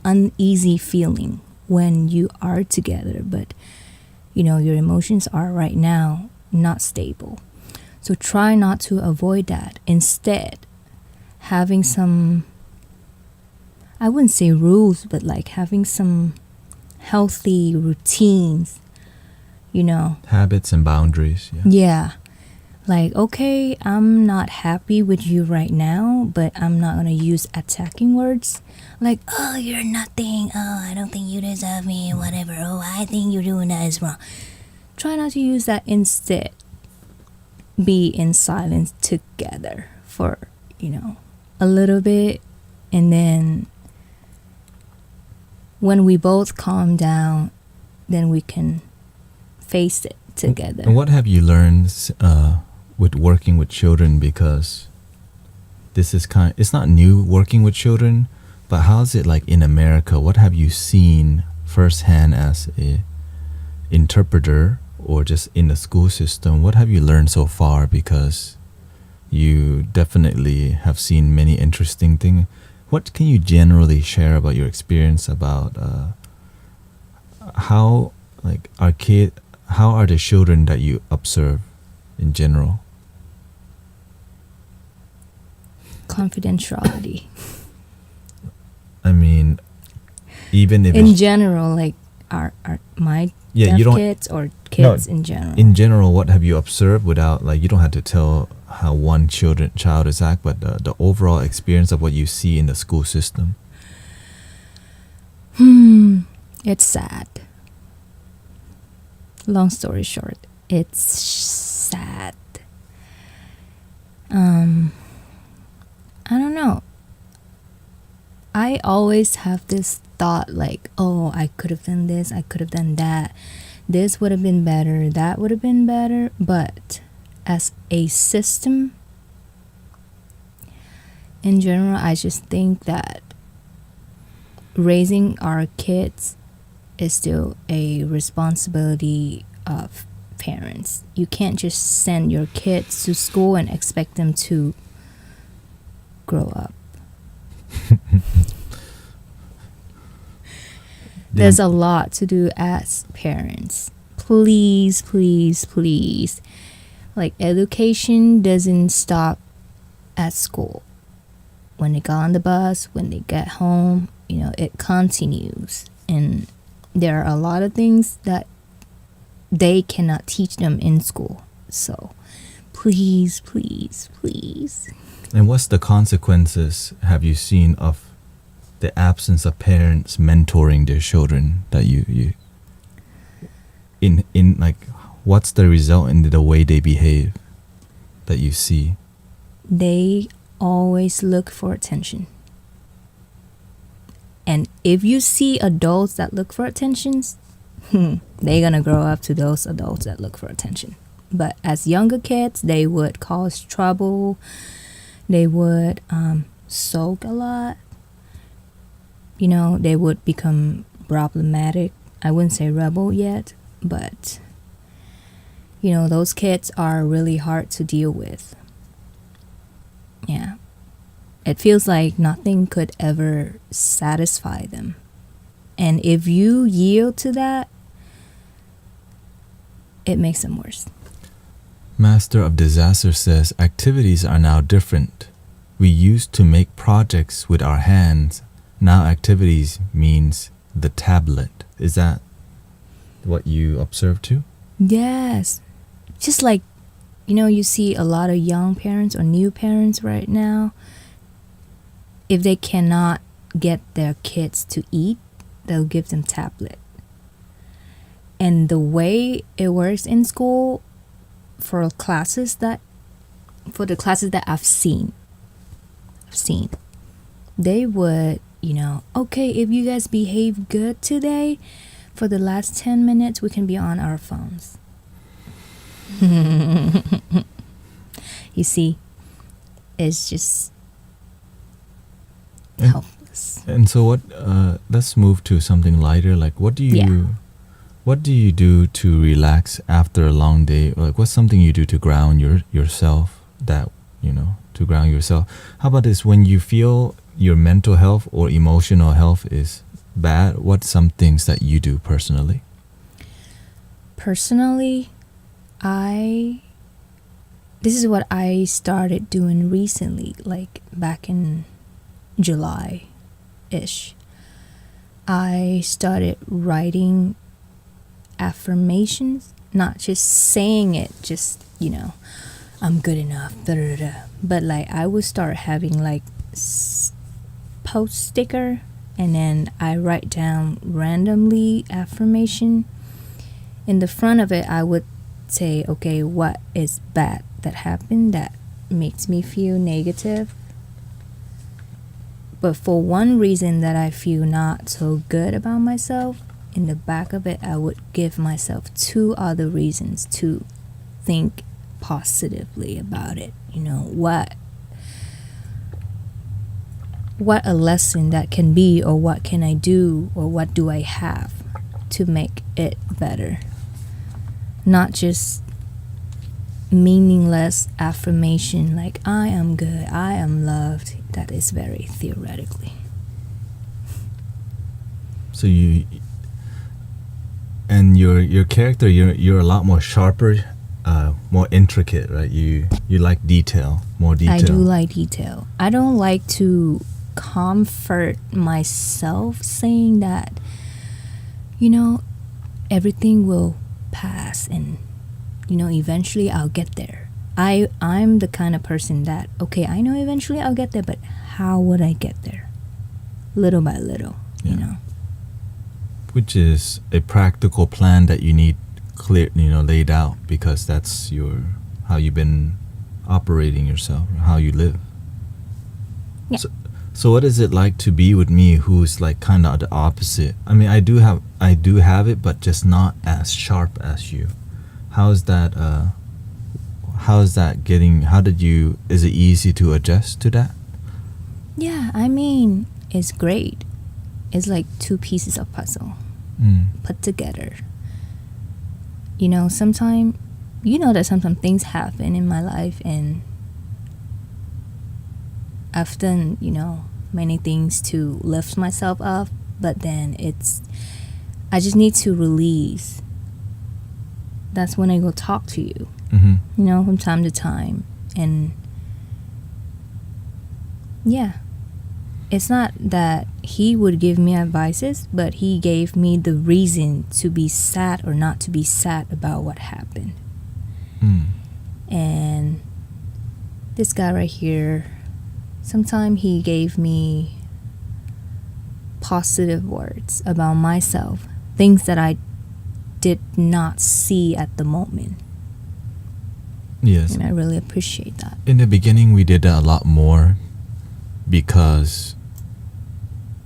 uneasy feeling when you are together. But, you know, your emotions are right now not stable. So try not to avoid that. Instead, having some, I wouldn't say rules, but like having some healthy routines, you know. Habits and boundaries. Yeah. Like, okay, I'm not happy with you right now, but I'm not going to use attacking words. Like, oh, you're nothing. Oh, I don't think you deserve me, whatever. Oh, I think you're doing that is wrong. Try not to use that instead. be in silence together for, a little bit, and then when we both calm down, then we can face it together. And what have you learned with working with children? Because this is it's not new working with children, but how's it like in America? What have you seen firsthand as a interpreter or just in the school system? What have you learned so far? Because you definitely have seen many interesting things. What can you generally share about your experience about how are the children that you observe in general? Confidentiality. I mean, even if in general, like my deaf kids or kids in general. In general, what have you observed without, like, you don't have to tell how one child is act, but the overall experience of what you see in the school system? It's sad. Long story short, it's sad. I don't know. I always have this thought like, oh, I could have done this, I could have done that. This would have been better, that would have been better. But as a system, in general, I just think that raising our kids is still a responsibility of parents. You can't just send your kids to school and expect them to grow up. There's a lot to do as parents. Please, please, please. Like, education doesn't stop at school. When they get on the bus, when they get home, it continues. And there are a lot of things that they cannot teach them in school. So please, please, please. And what's the consequences have you seen of the absence of parents mentoring their children that you in like, what's the result in the way they behave that you see? They always look for attention. And if you see adults that look for attentions, they're gonna grow up to those adults that look for attention. But as younger kids, they would cause trouble. They would sulk a lot. They would become problematic. I wouldn't say rebel yet, but those kids are really hard to deal with. Yeah. It feels like nothing could ever satisfy them. And if you yield to that, it makes them worse. Master of Disaster says, activities are now different. We used to make projects with our hands. Now activities means the tablet. Is that what you observe too? Yes. Just like, you see a lot of young parents or new parents right now. If they cannot get their kids to eat, they'll give them tablet. And the way it works in school for the classes that I've seen, they would, okay, if you guys behave good today, for the last 10 minutes, we can be on our phones. You see, it's just helpless. And so what, let's move to something lighter. Like, what do you do to relax after a long day? Like, what's something you do to ground yourself, to ground yourself? How about this, when you feel your mental health or emotional health is bad, what's some things that you do personally? Personally, this is what I started doing recently, like back in July-ish. I started writing affirmations, not just saying it, just, I'm good enough, but like I would start having like post sticker, and then I write down randomly affirmation. In the front of it, I would say, okay, what is bad that happened that makes me feel negative. But for one reason that I feel not so good about myself, in the back of it, I would give myself 2 other reasons to think positively about it. You know, what a lesson that can be, or what can I do, or what do I have to make it better. Not just meaningless affirmation like I am good, I am loved. That is very theoretically. So your character, you're a lot more sharper, more intricate, right? You like detail, more detail. I do like detail. I don't like to comfort myself saying that, you know, everything will pass and, you know, eventually I'll get there. I'm the kind of person that, okay, I know eventually I'll get there, but how would I get there? Little by little, you know. Which is a practical plan that you need clear, you know, laid out, because that's how you've been operating yourself, how you live. Yeah. So what is it like to be with me, who's like kind of the opposite? I mean, I do have it, but just not as sharp as you. How's that getting? Is it easy to adjust to that? Yeah, I mean, it's great. It's like 2 pieces of puzzle put together. You know, sometimes things happen in my life, and I've done, you know, many things to lift myself up, but then I just need to release. That's when I go talk to you, you know, from time to time. And yeah, it's not that he would give me advices, but he gave me the reason to be sad or not to be sad about what happened. And this guy right here, sometimes he gave me positive words about myself, things that I did not see at the moment. Yes. And I really appreciate that. In the beginning, we did that a lot more because,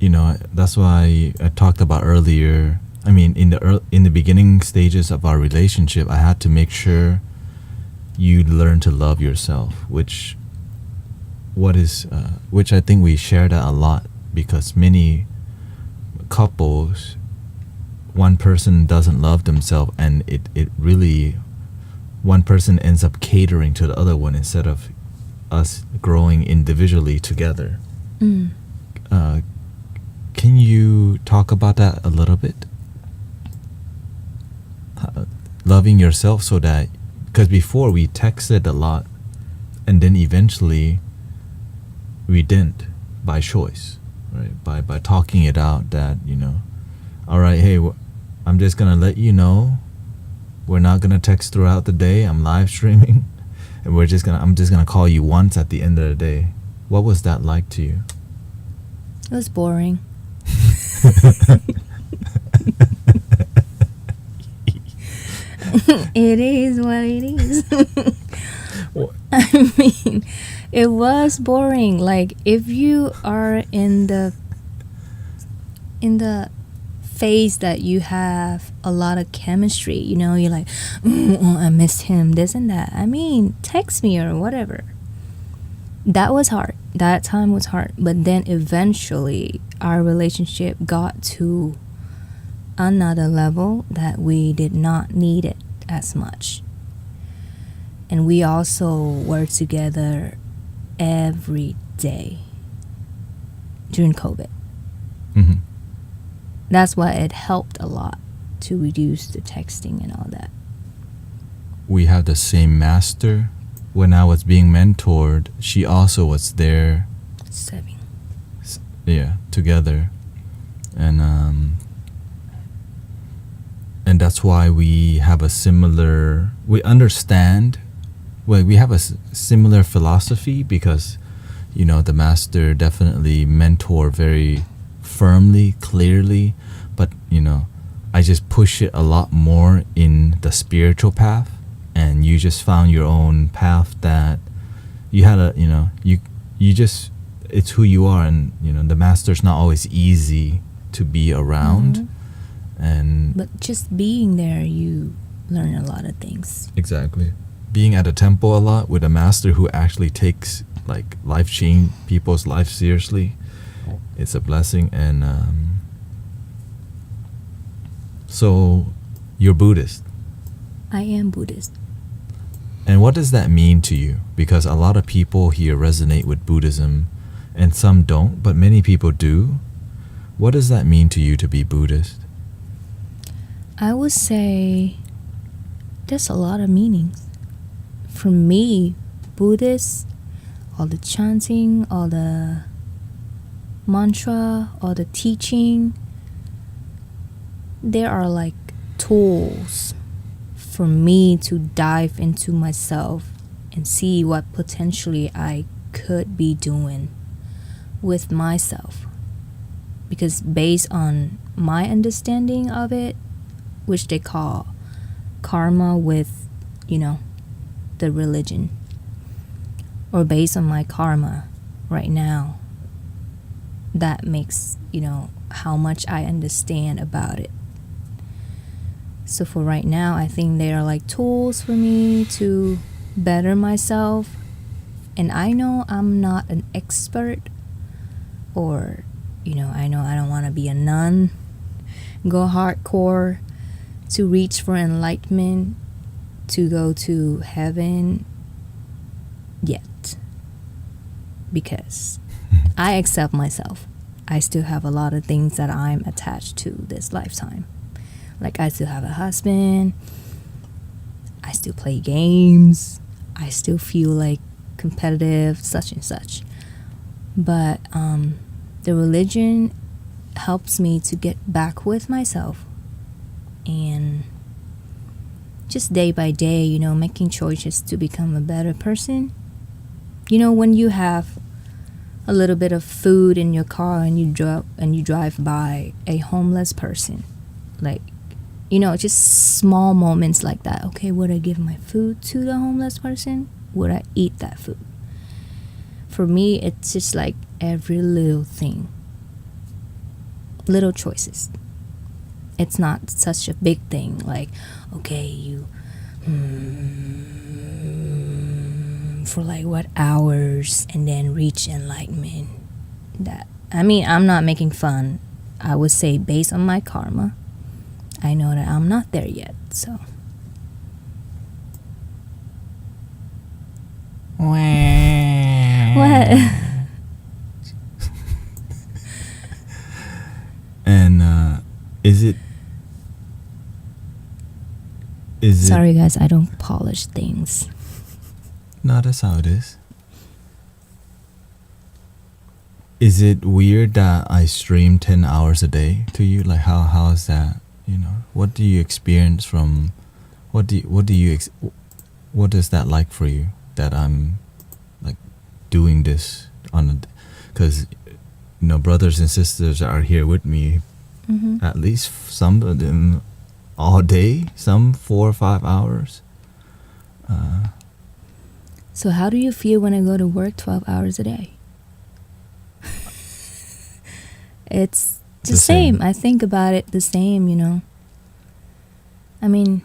you know, that's why I talked about earlier. I mean, in the beginning stages of our relationship, I had to make sure you learn to love yourself, which I think we share that a lot, because many couples, one person doesn't love themselves, and it really, one person ends up catering to the other one instead of us growing individually together. Can you talk about that a little bit? Loving yourself, so that, because before we texted a lot, and then eventually we didn't, by choice, right? By talking it out, that, you know, all right, hey, I'm just gonna let you know, we're not gonna text throughout the day. I'm live streaming, and I'm just gonna call you once at the end of the day. What was that like to you? It was boring. It is what it is. I mean, it was boring. Like, if you are in the phase that you have a lot of chemistry, you know, you're like, I miss him, this and that. I mean, text me or whatever. That was hard. That time was hard. But then eventually our relationship got to another level that we did not need it as much. And we also were together every day during COVID. That's why it helped a lot to reduce the texting and all that. We have the same master. When I was being mentored, she also was there. 7. Yeah, together. And that's why we have a similar, we understand, well, we have a similar philosophy, because, you know, the master definitely mentor very firmly, clearly, but, you know, I just push it a lot more in the spiritual path, and you just found your own path that you had a, you just, it's who you are, and the master's not always easy to be around. But just being there, you learn a lot of things. Exactly. Being at a temple a lot with a master who actually takes like life-changing people's life seriously, it's a blessing. And so you're Buddhist. I am Buddhist. And what does that mean to you? Because a lot of people here resonate with Buddhism and some don't, but many people do. What does that mean to you to be Buddhist? I would say there's a lot of meanings. For me, Buddhist, all the chanting, all the mantra, all the teaching, they are like tools for me to dive into myself and see what potentially I could be doing with myself. Because based on my understanding of it, which they call karma with, the religion, or based on my karma right now, that makes, how much I understand about it. So for right now, I think they are like tools for me to better myself. And I know I'm not an expert, or, I know I don't want to be a nun, go hardcore to reach for enlightenment, to go to heaven yet. Because I accept myself. I still have a lot of things that I'm attached to this lifetime. Like I still have a husband, I still play games, I still feel like competitive, such and such. But the religion helps me to get back with myself, and just day by day, making choices to become a better person. When you have a little bit of food in your car and you drive by a homeless person, like, just small moments like that. Okay, would I give my food to the homeless person? Would I eat that food? For me, it's just like every little thing, little choices. It's not such a big thing like, okay, you for like what hours and then reach enlightenment. I'm not making fun. I would say based on my karma, I know that I'm not there yet, so. What? And is it Sorry guys, I don't polish things. No, that's how it is. Is it weird that I stream 10 hours a day to you? Like how is that? What do you experience from? What is that like for you? That I'm like doing this because brothers and sisters are here with me. Mm-hmm. At least some of them all day, some 4 or 5 hours. So how do you feel when I go to work 12 hours a day? It's the same. I think about it the same, I mean,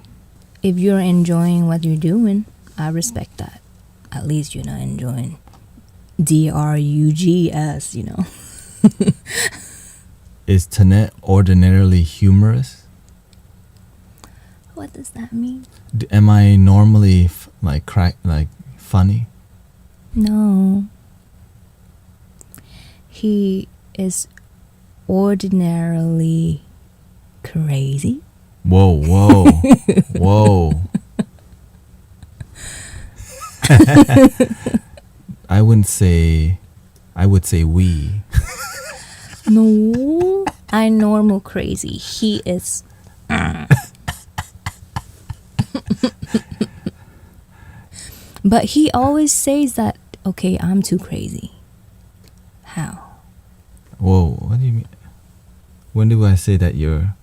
if you're enjoying what you're doing, I respect that. At least you're not enjoying drugs, Is Tanet ordinarily humorous? What does that mean? Am I normally funny? No. He is ordinarily crazy. Whoa. I would say we. No, I'm normal crazy. He is. But he always says that, okay, I'm too crazy. How? Whoa, what do you mean? When do I say that you're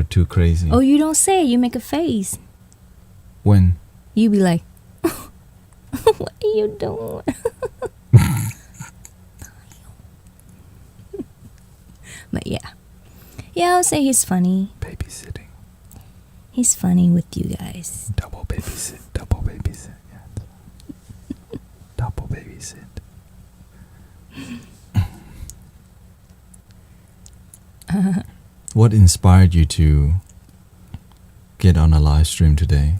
too crazy? Oh, you don't say, you make a face. When? You be like, what are you doing? But yeah. Yeah, I would say he's funny. Babysitting. He's funny with you guys. Double babysit. Double babysit. Yeah. Double babysit. What inspired you to get on a live stream today?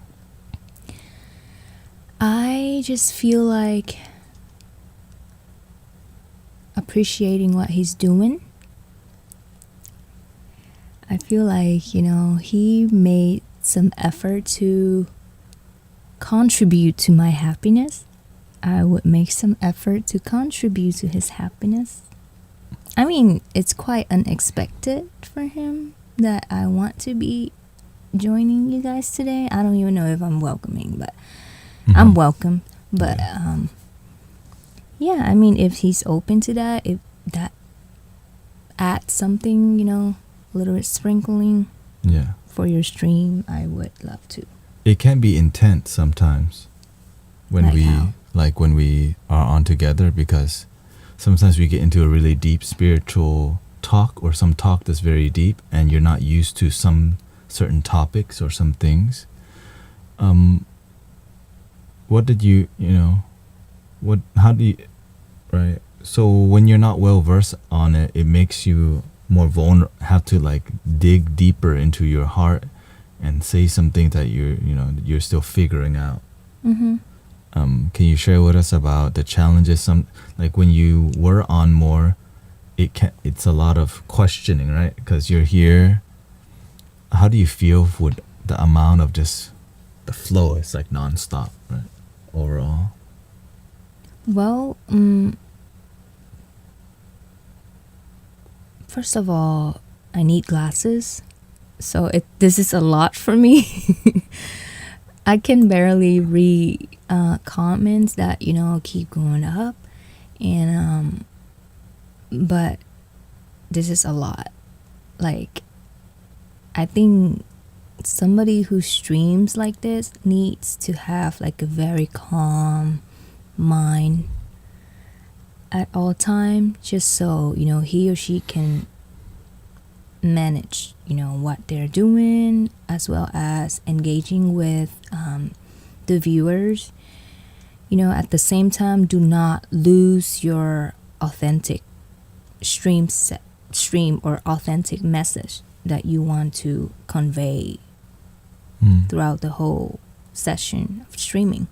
I just feel like appreciating what he's doing. I feel like, you know, he made some effort to contribute to my happiness. I would make some effort to contribute to his happiness. I mean, it's quite unexpected for him that I want to be joining you guys today. I don't even know if I'm welcoming, but I'm welcome. But yeah, I mean, if he's open to that, if that adds something, you know, a little bit sprinkling for your stream, I would love to. It can be intense sometimes when when we are on together, because sometimes we get into a really deep spiritual talk, or some talk that's very deep, and you're not used to some certain topics or some things. What did you know, how do you, right? So when you're not well versed on it, it makes you more vulnerable, have to like dig deeper into your heart and say some things that you're still figuring out. Can you share with us about the challenges? Some, like when you were on more, it's a lot of questioning, right? Because you're here. How do you feel with the amount of just the flow? It's like nonstop, right? Overall. Well, first of all, I need glasses, so this is a lot for me. I can barely read comments that, you know, keep going up, and but this is a lot. Like, I think somebody who streams like this needs to have like a very calm mind at all time, just so, you know, he or she can manage, you know, what they're doing, as well as engaging with the viewers. You know, at the same time, do not lose your authentic stream or authentic message that you want to convey throughout the whole session of streaming.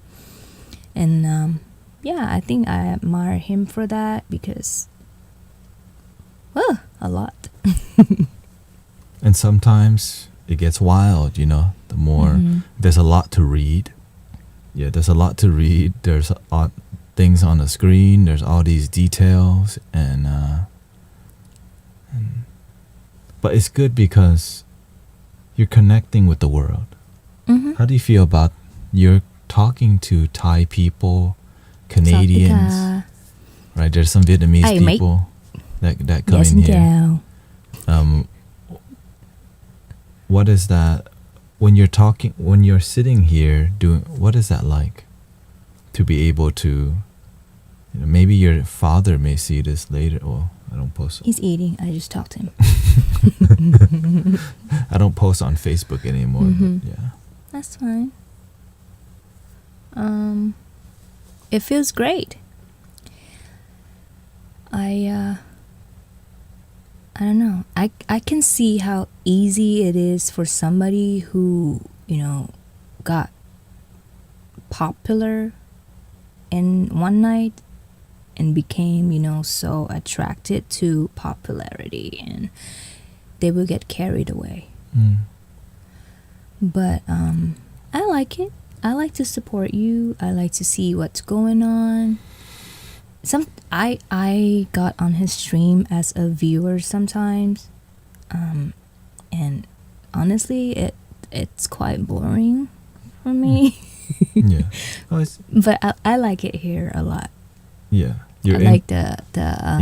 And yeah, I think I admire him for that, because a lot. And sometimes it gets wild, you know, the more there's a lot to read. Yeah, there's a lot to read. There's things on the screen. There's all these details, and but it's good because you're connecting with the world. How do you feel about you're talking to Thai people, Canadians, right? There's some Vietnamese people that come in here. What is that when you're talking, when you're sitting here doing? What is that like to be able to? You know, maybe your father may see this later. Well, I don't post. He's eating. I just talked to him. I don't post on Facebook anymore. But yeah, that's fine. It feels great. I don't know. I can see how easy it is for somebody who, you know, got popular in one night and became, you know, so attracted to popularity, and they will get carried away. But I like it. I like to support you. I like to see what's going on. I got on his stream as a viewer sometimes, and honestly, it's quite boring for me. Yeah, but I like it here a lot. Yeah, I like the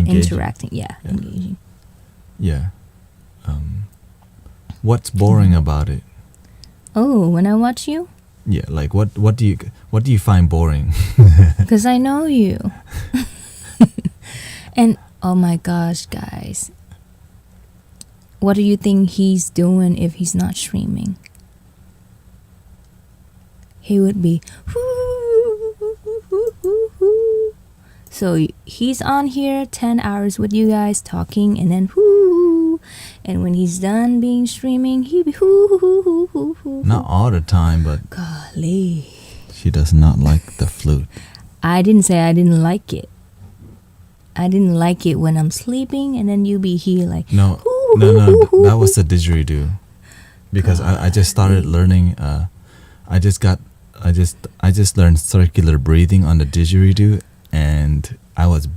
interacting. Yeah, engaging. Yeah. What's boring about it? Oh, when I watch you? Yeah, like what do you find boring? Because I know you. And oh my gosh, guys, what do you think he's doing if he's not streaming? He would be so he's on here 10 hours with you guys talking, and then and when he's done being streaming, he be Not all the time, but golly, she does not like the flute. I didn't say I didn't like it. I didn't like it when I'm sleeping, and then you be here like No, that was the didgeridoo. Because I just started learning. I just learned circular breathing on the didgeridoo, and I was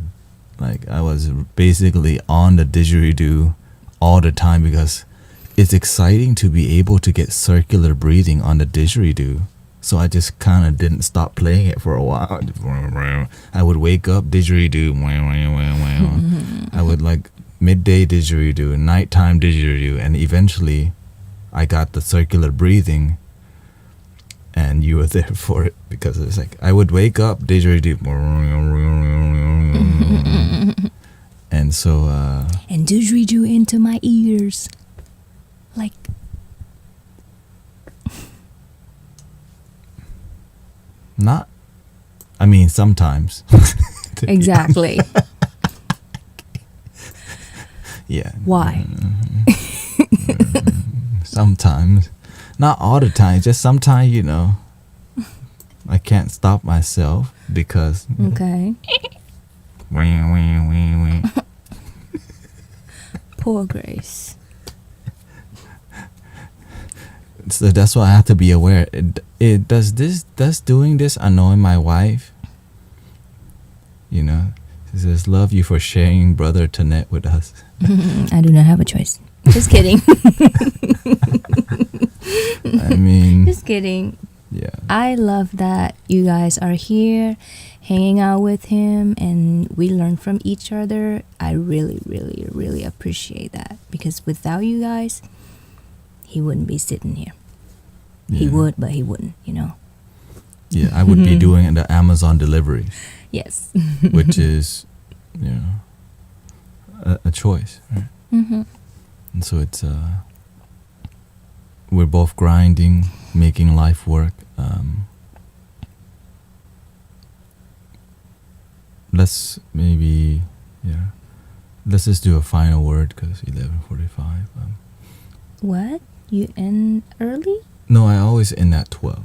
basically on the didgeridoo all the time because it's exciting to be able to get circular breathing on the didgeridoo. So I just kind of didn't stop playing it for a while. I would wake up, didgeridoo. I would like midday didgeridoo, nighttime didgeridoo, and eventually I got the circular breathing, and you were there for it because it's like I would wake up, didgeridoo, and so and didgeridoo into my ears, like. Not, I mean, sometimes. Exactly. Yeah. Why? Sometimes. Not all the time. Just sometimes, you know, I can't stop myself because. Okay. Poor Grace. So that's why I have to be aware. Does doing this annoy my wife? You know, she says, "Love you for sharing brother Tanet with us." I do not have a choice. Just kidding. I mean, just kidding. Yeah. I love that you guys are here, hanging out with him, and we learn from each other. I really, really, really appreciate that because without you guys, he wouldn't be sitting here. Yeah. He would, but he wouldn't, you know. Yeah, I would be doing the Amazon delivery. Yes. Which is, you know, a choice, right? Mm-hmm. And so it's we're both grinding, making life work. Let's maybe, let's just do a final word because 11:45. What? You end early? No, I always end at 12.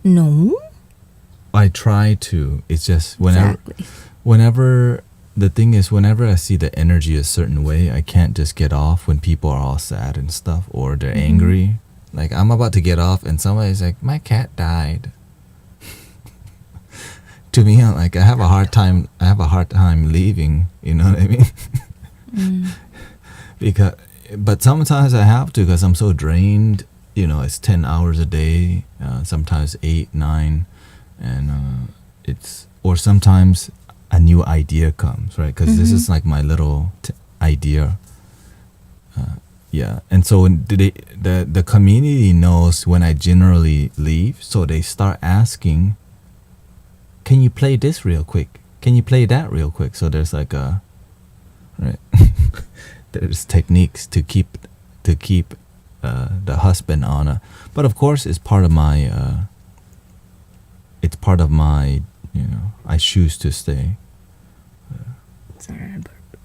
No. I try to. It's just Exactly. whenever the thing is, whenever I see the energy a certain way, I can't just get off when people are all sad and stuff or they're angry. Like I'm about to get off and somebody's like, "My cat died." To me, I'm like, I have a hard time leaving. You know what I mean? But sometimes I have to because I'm so drained. You know, it's 10 hours a day, sometimes 8, 9, and or sometimes a new idea comes, right? Because this is like my little idea. Yeah, and so when the community knows when I generally leave, so they start asking, "Can you play this real quick? Can you play that real quick?" So there's like right, there's techniques to keep the husband on. But of course, it's part of my. You know, I choose to stay. Sorry, I burped.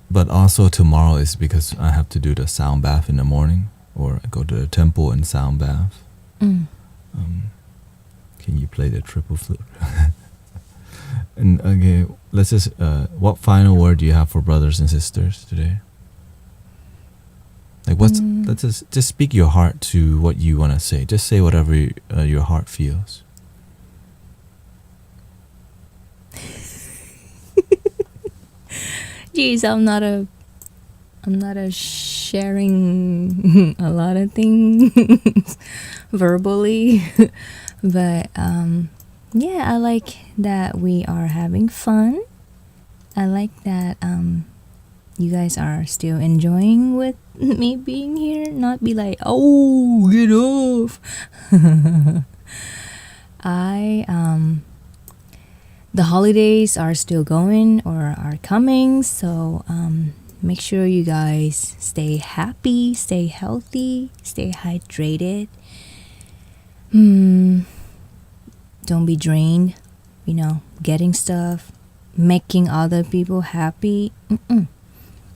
But also tomorrow is because I have to do the sound bath in the morning, or I go to the temple and sound bath. Can you play the triple flute? And okay, let's just. What final word do you have for brothers and sisters today? Like let's just speak your heart to what you want to say. Just say whatever your heart feels. Jeez, I'm not a sharing a lot of things verbally, but yeah, I like that we are having fun. I like that you guys are still enjoying with me being here. Not be like, oh, get off. The holidays are still going or are coming, so make sure you guys stay happy, stay healthy, stay hydrated. Don't be drained, getting stuff, making other people happy.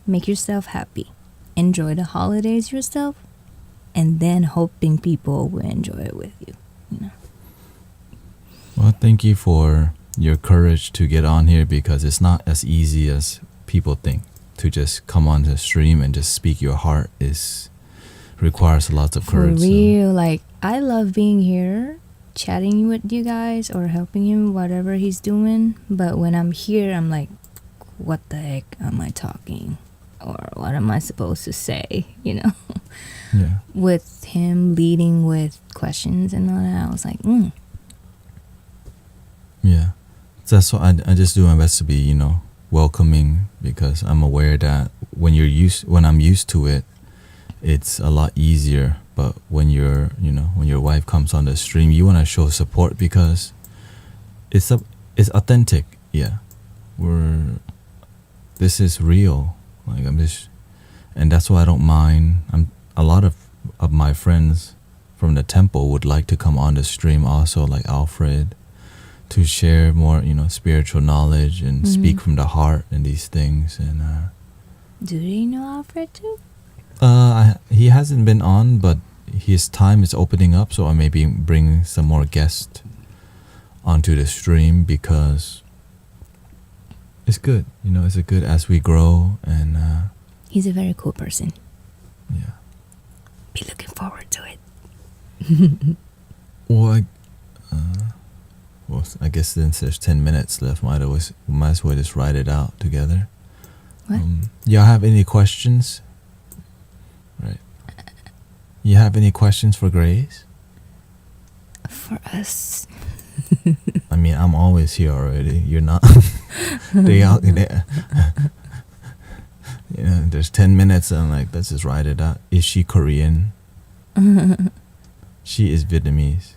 Make yourself happy. Enjoy the holidays yourself, and then hoping people will enjoy it with you. Well, thank you for your courage to get on here, because it's not as easy as people think. To just come on the stream and just speak your heart requires lots of courage. For real, like, I love being here, chatting with you guys or helping him whatever he's doing. But when I'm here, I'm like, what the heck am I talking? Or what am I supposed to say? Yeah. With him leading with questions and all that, I was like, Yeah. That's why I just do my best to be, welcoming, because I'm aware that when I'm used to it, it's a lot easier. But when when your wife comes on the stream, you want to show support because it's authentic. Yeah. This is real. Like, and that's why I don't mind. A lot of my friends from the temple would like to come on the stream also, like Alfred, to share more, spiritual knowledge and speak from the heart and these things. And do they know Alfred too? He hasn't been on, but his time is opening up, so I maybe bring some more guests onto the stream, because it's good. It's a good as we grow, and he's a very cool person. Yeah. Be looking forward to it. Well, I guess since there's 10 minutes left, might as well just write it out together. What? Y'all have any questions? Right. You have any questions for Grace? For us. I mean, I'm always here already. You're not. There's 10 minutes, and I'm like, let's just write it out. Is she Korean? She is Vietnamese.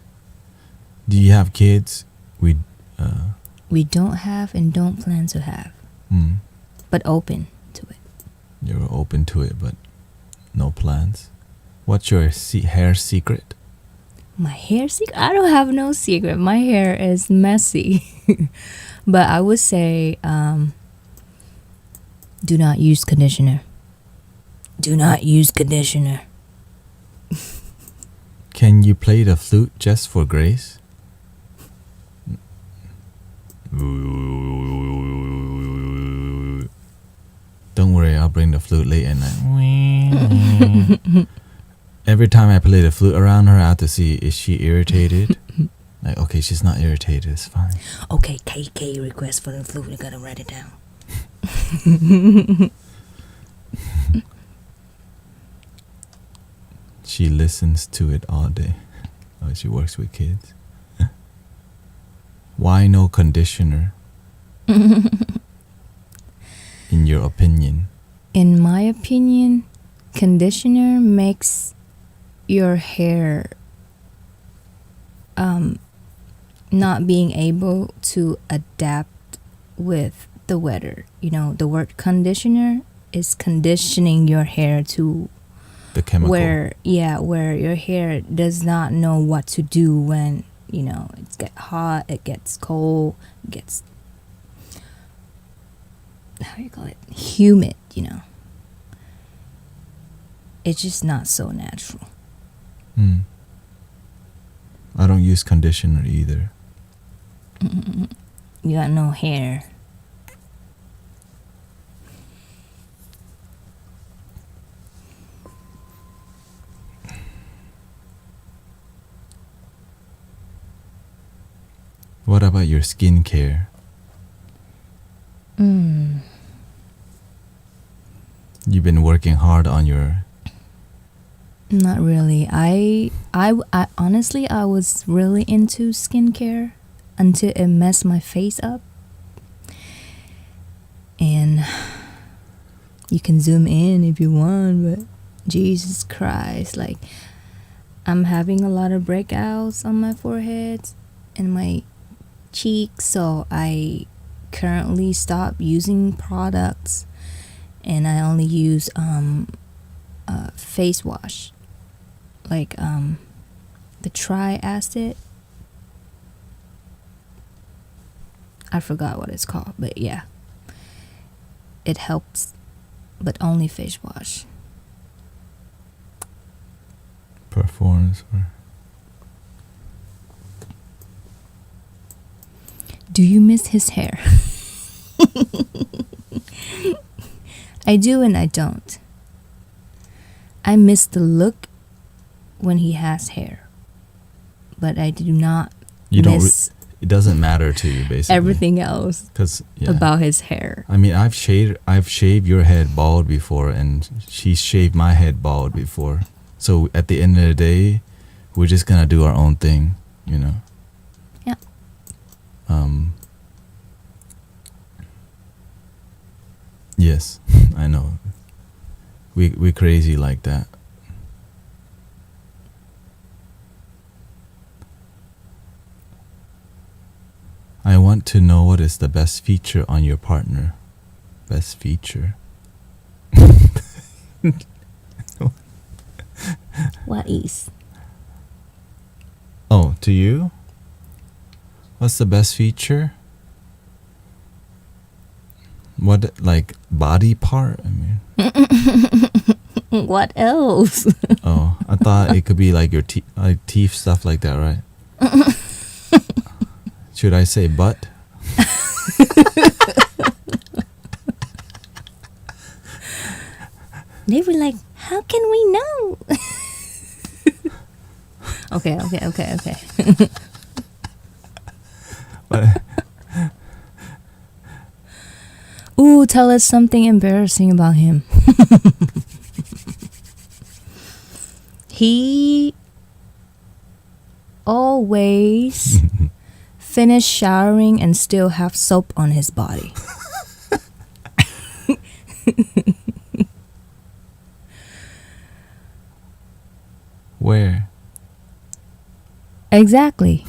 Do you have kids? We don't have and don't plan to have. But open to it. You're open to it, but no plans. What's your hair secret? My hair secret? I don't have no secret. My hair is messy. But I would say, do not use conditioner. Do not use conditioner. Can you play the flute just for Grace? Don't worry, I'll bring the flute late at night. Every time I play the flute around her, I have to see, is she irritated? Like, okay, she's not irritated, it's fine. Okay, KK request for the flute, we gotta write it down. She listens to it all day. Oh, she works with kids. Why no conditioner? In your opinion? In my opinion, conditioner makes your hair not being able to adapt with the weather. The word conditioner is conditioning your hair to the chemical. Where your hair does not know what to do when, it gets hot, it gets cold, it gets, how do you call it, humid, It's just not so natural. I don't use conditioner either. You got no hair. What about your skincare? You've been working hard on your... Not really. I honestly, I was really into skincare until it messed my face up. And You can zoom in if you want, but Jesus Christ, like I'm having a lot of breakouts on my forehead and my cheeks, so I currently stopped using products and I only use face wash, like the triacid. I forgot what it's called, but yeah, it helps, but only face wash. Performance or do you miss his hair? I do and I don't. I miss the look when he has hair, but I do not miss it doesn't matter to you basically everything else 'cause, yeah. about his hair. I mean, I've shaved your head bald before, and she shaved my head bald before. So at the end of the day, we're just gonna do our own thing, you know. Yeah. Yes, I know. We crazy like that. I want to know what is the best feature on your partner. Best feature. What is? Oh, to you? What's the best feature? What, like body part? I mean. What else? Oh, I thought it could be like your teeth, stuff like that, right? Should I say butt? They were like, how can we know? Okay. But Ooh, tell us something embarrassing about him. He always finish showering and still have soap on his body. where? Exactly.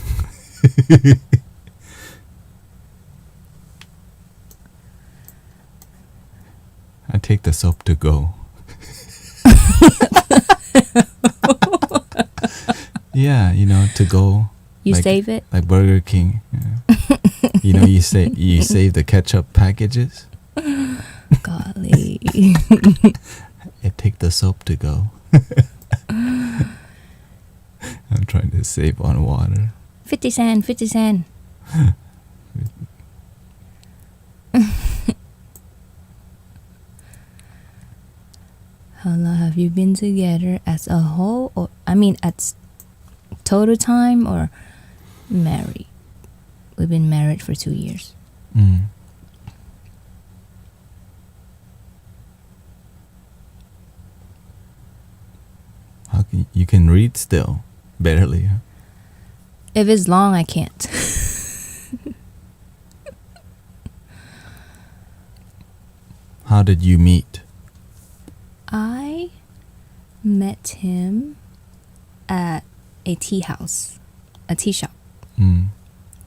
I take the soap to go. Yeah, you know, to go. You like, save it? like Burger King. Yeah. You know, you save the ketchup packages. Golly. I take the soap to go. I'm trying to save on water. 50 cent, 50 cent. How long have you been together as a whole? Or I mean, at total time or married? We've been married for 2 years. Mm. How can you can read still? Barely. Huh? If it's long, I can't. How did you meet? I met him at a tea house, a tea shop. Mm.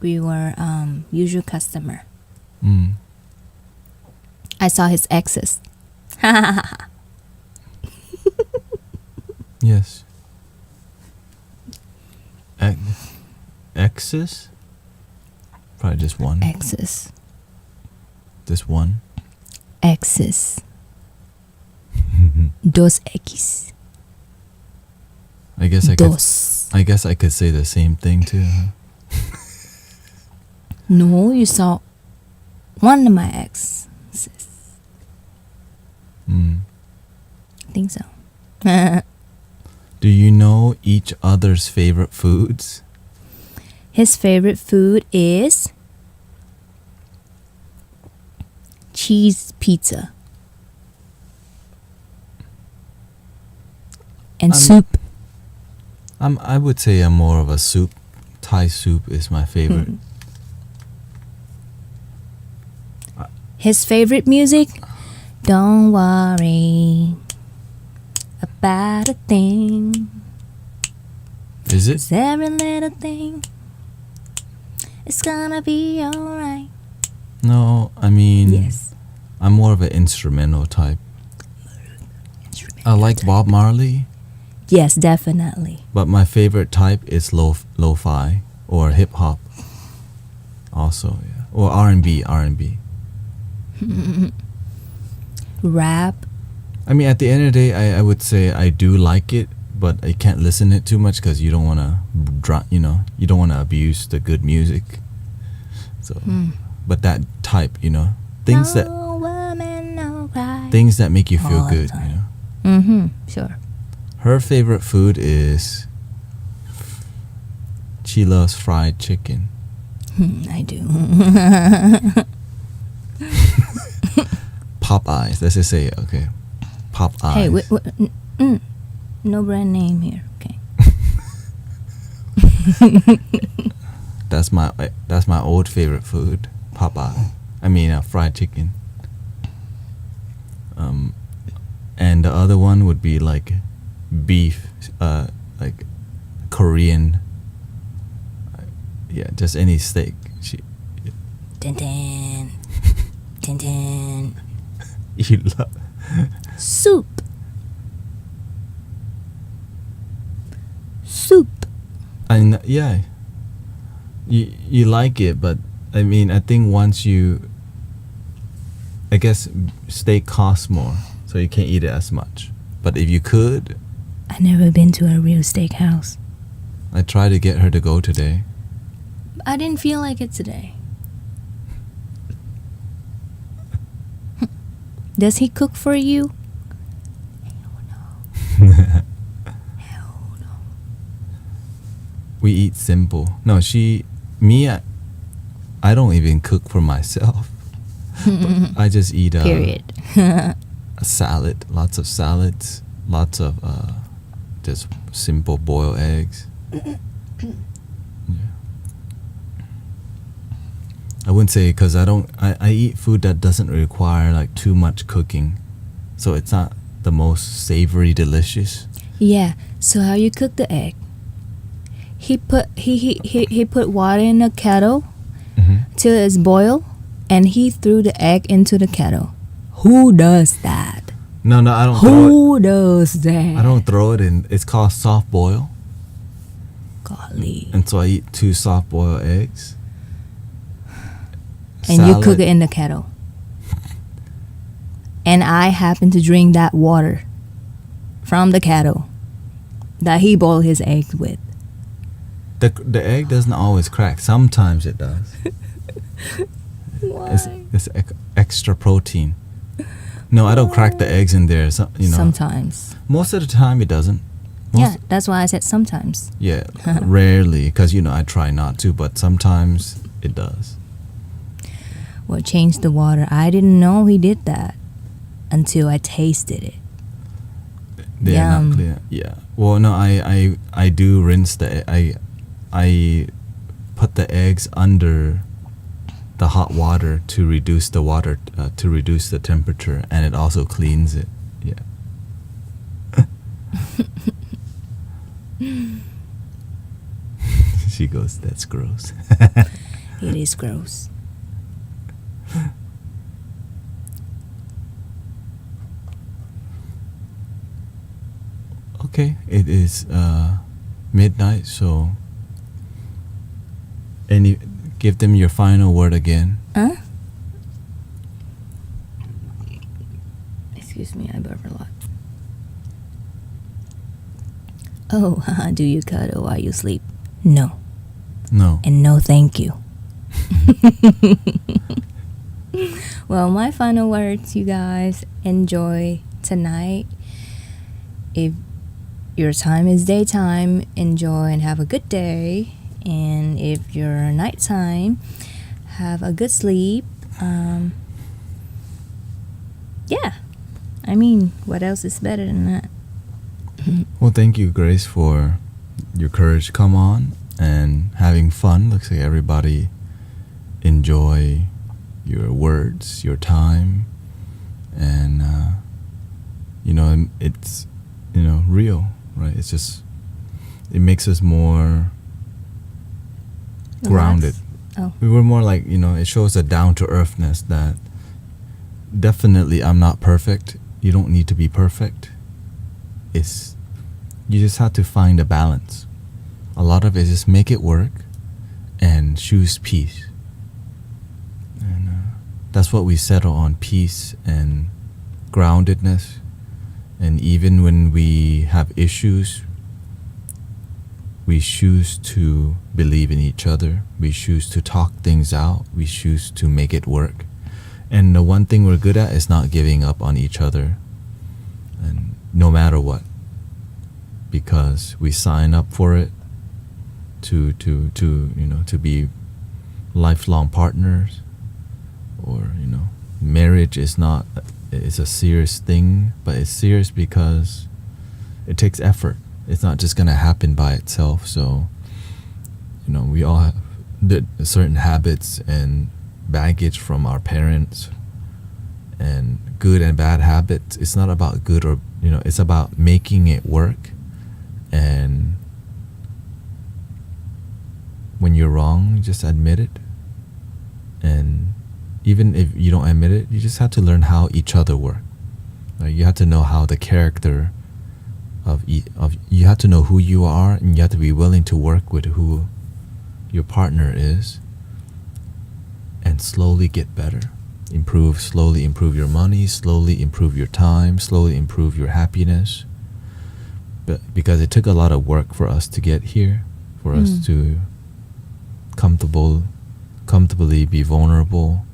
We were usual customer. Mm. I saw his exes. Yes. Exes? Probably just one. Exes. Just one. Exes. Dos X. I guess Dos. I guess I could say the same thing too. Huh? No, you saw one of my exes. Mm. I think so. Do you know each other's favorite foods? His favorite food is cheese pizza and soup. I would say I'm more of a soup. Thai soup is my favorite. His favorite music, Don't worry about a thing. Is it? 'Cause every little thing is gonna be alright. No, I mean, Yes. I'm more of an instrumental type. I like Bob Marley, Yes, definitely. but my favorite type is lo-fi or hip hop. Also, yeah, or R&B. Rap. I mean, at the end of the day, I would say I do like it, but I can't listen to it too much because you don't want to, you don't want to abuse the good music. So, but that type, things no that woman, no cry. things that make you feel All the good. time. Mm-hmm. Sure. Her favorite food is she loves fried chicken. I do. Popeyes. Let's just say okay. Popeyes. Hey, no brand name here. Okay. That's my old favorite food. Popeye. I mean, fried chicken. And the other one would be like beef, like Korean. Yeah, just any steak. Tintin. Tintin. You love Soup. Soup. yeah. You like it, but I mean, I think I guess steak costs more, so you can't eat it as much. But if you could, I never been to a real steakhouse. I tried to get her to go today. I didn't feel like it today. Does he cook for you? Hell no. We eat simple. No, I don't even cook for myself. I just eat Period. a salad, lots of salads, lots of just simple boiled eggs. Yeah. I wouldn't say because I eat food that doesn't require like too much cooking, so it's not the most savory delicious. Yeah. So how you cook the egg? He put water in a kettle till it's boiled, and he threw the egg into the kettle. Who does that? No, I don't. Who does that? I don't throw it in. It's called soft boil, Golly. and so I eat 2 soft boiled eggs. And you cook it in the kettle. And I happen to drink that water from the kettle that he boiled his eggs with. The egg doesn't always crack. Sometimes it does. Why? It's extra protein. No, I don't crack the eggs in there. Sometimes. Most of the time it doesn't. Yeah, that's why I said sometimes. Yeah, rarely, because I try not to, but sometimes it does. Well, change the water. I didn't know he did that until I tasted it. They're Yum. not clear. Yeah. Well, no, I do rinse I put the eggs under the hot water to reduce the temperature, and it also cleans it. Yeah. She goes, "That's gross." It is gross. Okay, it is midnight, so give them your final word again. Huh? Excuse me, I burp a lot. Oh, do you cuddle while you sleep? No. No. And no thank you. Well, my final words, you guys, enjoy tonight. If your time is daytime, enjoy and have a good day. And if you're nighttime, have a good sleep. Yeah. I mean, what else is better than that? Well, thank you, Grace, for your courage to come on and having fun. Looks like everybody enjoy your words, your time, And it's real, right? It's just, it makes us more grounded. Oh. We were more like, it shows a down-to-earthness that definitely I'm not perfect. You don't need to be perfect. You just have to find a balance. A lot of it is just make it work and choose peace. And that's what we settle on, peace and groundedness. And even when we have issues, we choose to believe in each other. We choose to talk things out. We choose to make it work. And the one thing we're good at is not giving up on each other, and no matter what, because we sign up for it to be lifelong partners. Or marriage is a serious thing, but it's serious because it takes effort. It's not just gonna happen by itself. So we all have certain habits and baggage from our parents, and good and bad habits. It's not about good or it's about making it work. And when you're wrong, just admit it. And even if you don't admit it, you just have to learn how each other work. You have to know how the character of you have to know who you are, and you have to be willing to work with who your partner is, and slowly get better. Slowly improve your money, slowly improve your time, slowly improve your happiness. But because it took a lot of work for us to get here, for us to comfortably be vulnerable.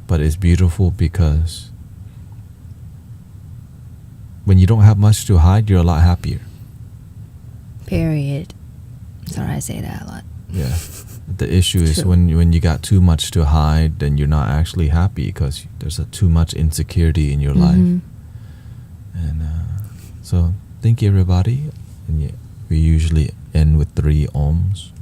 But it's beautiful because when you don't have much to hide, you're a lot happier. Period. Sorry, I say that a lot. Yeah. The issue is when you got too much to hide, then you're not actually happy because there's too much insecurity in your life. And so thank you, everybody. And we usually end with 3 ohms.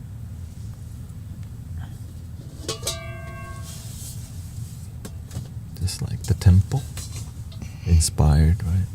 Just like the temple, inspired, right?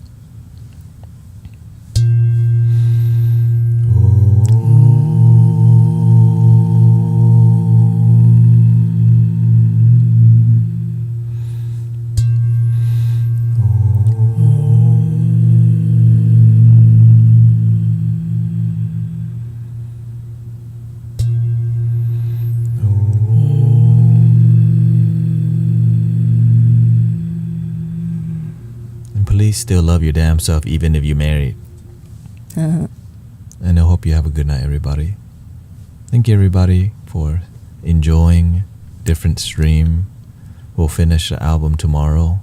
Please still love your damn self even if you're married. And I hope you have a good night, everybody. Thank you, everybody, for enjoying different stream. We'll finish the album tomorrow.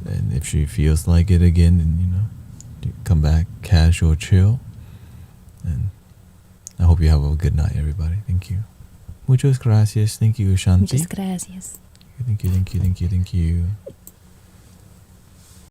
And if she feels like it again, then, come back, casual, chill. And I hope you have a good night, everybody. Thank you. Muchas gracias. Thank you, Shanti. Muchas gracias. Thank you.